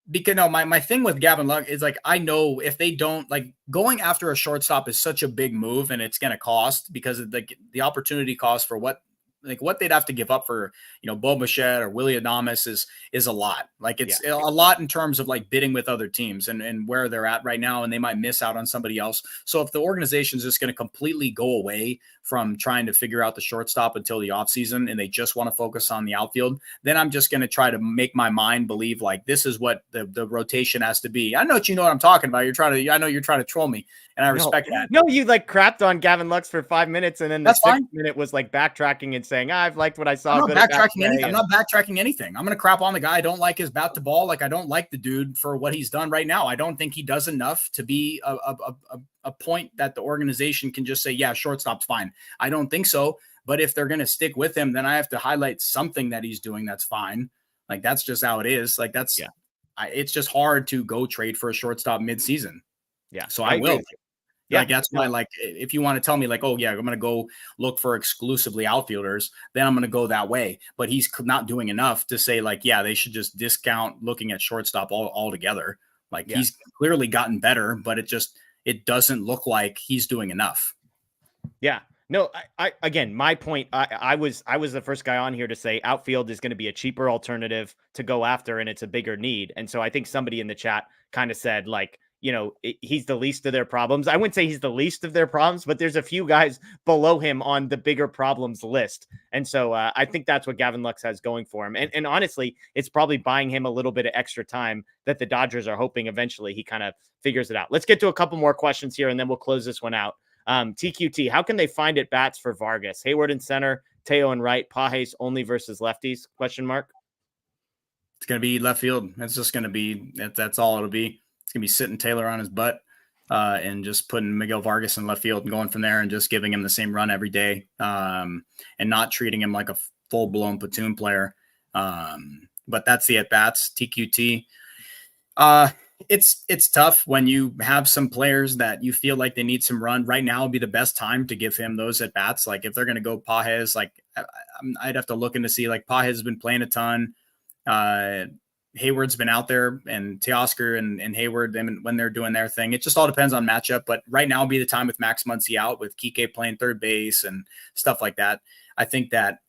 Because my thing with Gavin Lux is like, I know if they don't, like, going after a shortstop is such a big move and it's going to cost, because of the opportunity cost for what they'd have to give up for, Bo Bichette or Willie Adames is a lot. Like, it's a lot in terms of like bidding with other teams and where they're at right now, and they might miss out on somebody else. So if the organization is just going to completely go away from trying to figure out the shortstop until the offseason and they just want to focus on the outfield, then I'm just going to try to make my mind believe like this is what the rotation has to be. I know what I'm talking about. I know you're trying to troll me, and I respect that. No, you like crapped on Gavin Lux for 5 minutes, and then the sixth minute was like backtracking and saying, I've liked what I saw. I'm not backtracking anything. I'm going to crap on the guy. I don't like his bat to ball. Like, I don't like the dude for what he's done right now. I don't think he does enough to be a point that the organization can just say, yeah, shortstop's fine. I don't think so. But if they're going to stick with him, then I have to highlight something that he's doing that's fine. Like, that's just how it is. Like, it's just hard to go trade for a shortstop midseason. Yeah. So I will. Yeah, like, that's why, like, if you want to tell me like, oh yeah, I'm going to go look for exclusively outfielders, then I'm going to go that way. But he's not doing enough to say like, yeah, they should just discount looking at shortstop altogether. Like, he's clearly gotten better, but it doesn't look like he's doing enough. Yeah. No, I again, my point, I was the first guy on here to say outfield is going to be a cheaper alternative to go after, and it's a bigger need. And so I think somebody in the chat kind of said like, he's the least of their problems. I wouldn't say he's the least of their problems, but there's a few guys below him on the bigger problems list. And so I think that's what Gavin Lux has going for him. And honestly, it's probably buying him a little bit of extra time that the Dodgers are hoping eventually he kind of figures it out. Let's get to a couple more questions here, and then we'll close this one out. TQT, how can they find at bats for Vargas? Hayward in center, Teo in right, Pages only versus lefties? Question mark. It's going to be left field. It's just going to be, that's all it'll be. It's going to be sitting Taylor on his butt and just putting Miguel Vargas in left field and going from there and just giving him the same run every day and not treating him like a full-blown platoon player. But that's the at-bats, TQT. It's tough when you have some players that you feel like they need some run. Right now would be the best time to give him those at-bats. Like, if they're going to go Pages, like, I'd have to look into see, like, Pages has been playing a ton. Hayward's been out there, and Teoscar and Hayward, when they're doing their thing, it just all depends on matchup. But right now would be the time with Max Muncy out, with Kike playing third base and stuff like that. I think that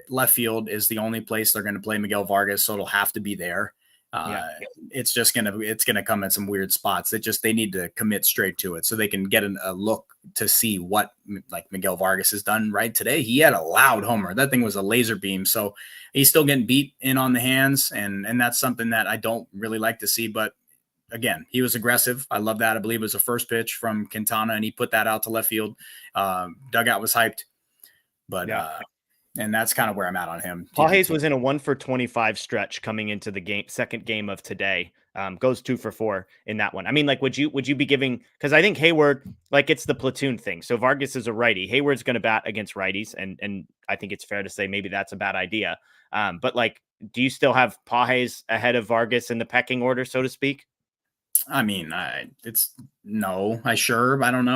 left field is the only place they're going to play Miguel Vargas, so it'll have to be there. It's just gonna come at some weird spots. They need to commit straight to it so they can get a look to see what, like, Miguel Vargas has done. Right today, he had a loud homer. That thing was a laser beam. So he's still getting beat in on the hands, and that's something that I don't really like to see. But again, he was aggressive. I love that. I believe it was a first pitch from Quintana, and he put that out to left field. Dugout was hyped, but and that's kind of where I'm at on him. Pages was in a 1-for-25 stretch coming into the second game of today. Goes 2 for 4 in that one. I mean, like, would you be giving, because I think Hayward, like, it's the platoon thing. So Vargas is a righty. Hayward's going to bat against righties, and I think it's fair to say maybe that's a bad idea. But like, do you still have Pages ahead of Vargas in the pecking order, so to speak? I mean, I don't know.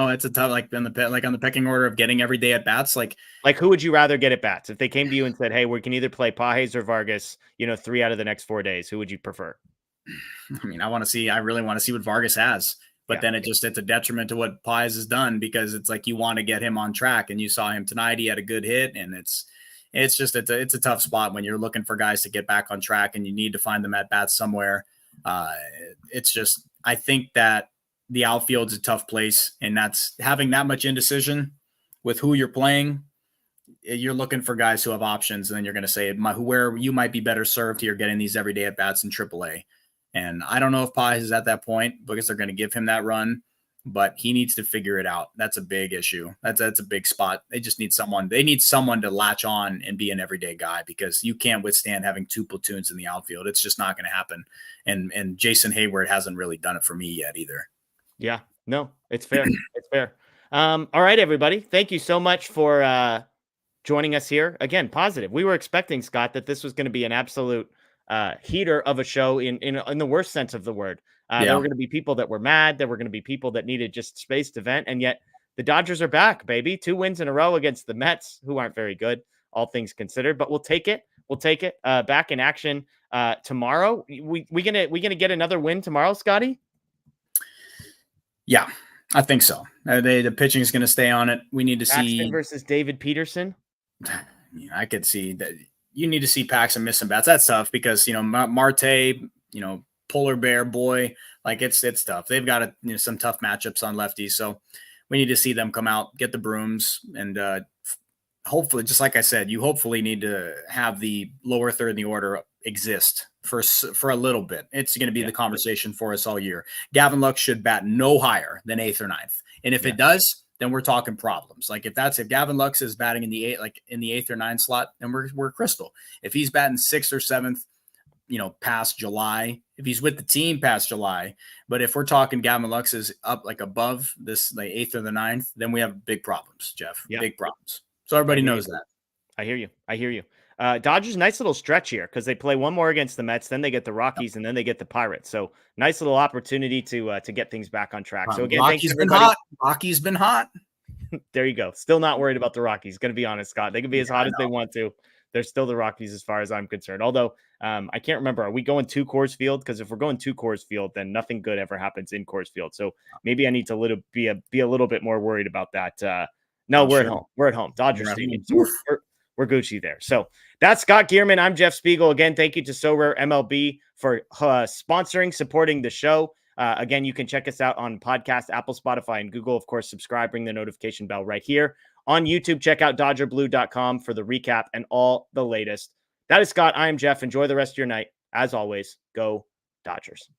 It's a tough, like, on the pecking order of getting every day at bats. Like who would you rather get at bats? If they came to you and said, hey, we can either play Pages or Vargas, 3 out of the next 4 days, who would you prefer? I mean, I really want to see what Vargas has, but then it's a detriment to what Pages has done, because it's like, you want to get him on track, and you saw him tonight. He had a good hit, and it's a tough spot when you're looking for guys to get back on track and you need to find them at bats somewhere. I think that the outfield's a tough place, and that's having that much indecision with who you're playing. You're looking for guys who have options, and then you're going to say where you might be better served here getting these everyday at bats in AAA. And I don't know if Pages is at that point, because they're going to give him that run, but he needs to figure it out. That's a big issue. That's a big spot. They just need someone. They need someone to latch on and be an everyday guy, because you can't withstand having 2 platoons in the outfield. It's just not going to happen. And Jason Hayward hasn't really done it for me yet either. Yeah, no, it's fair. It's fair. All right, everybody. Thank you so much for joining us here. Again, positive. We were expecting, Scott, that this was going to be an absolute heater of a show in the worst sense of the word. There were going to be people that were mad. There were going to be people that needed just space to vent. And yet the Dodgers are back, baby. 2 wins in a row against the Mets, who aren't very good, all things considered. But we'll take it. We'll take it. Back in action tomorrow. We gonna get another win tomorrow, Scotty? Yeah, I think so. The pitching is going to stay on it. We need to Paxton see versus David Peterson. I could see that you need to see Paxton miss some bats. That's tough because, Marte, polar bear boy, like it's tough. They've got some tough matchups on lefties. So we need to see them come out, get the brooms, and hopefully, just like I said, you hopefully need to have the lower third in the order exist for a little bit. It's going to be the conversation for us all year. Gavin Lux should bat no higher than 8th or 9th. And if it does, then we're talking problems. Like if Gavin Lux is batting in the 8th or 9th slot, then we're crystal. If he's batting 6th or 7th, past July, if he's with the team past July, but if we're talking Gavin Lux is up like above this, like 8th or the 9th, then we have big problems, Jeff. Big problems. So everybody knows that. I hear you. Dodgers, nice little stretch here because they play one more against the Mets, then they get the Rockies, and then they get the Pirates. So nice little opportunity to get things back on track. So again, Rocky's been hot. Rocky's been hot. There you go. Still not worried about the Rockies. Going to be honest, Scott. They can be as hot as they want to. They're still the Rockies as far as I'm concerned. Although I can't remember. Are we going to Coors Field? Because if we're going to Coors Field, then nothing good ever happens in Coors Field. So maybe I need to be a little bit more worried about that. No, we're at home. We're at home. Dodgers Stadium. So we're Gucci there. So that's Scott Geirman. I'm Jeff Spiegel. Again, thank you to So Rare MLB for sponsoring, supporting the show. Again, you can check us out on podcast, Apple, Spotify, and Google. Of course, subscribe, ring the notification bell right here. On YouTube, check out DodgerBlue.com for the recap and all the latest. That is Scott. I am Jeff. Enjoy the rest of your night. As always, go Dodgers.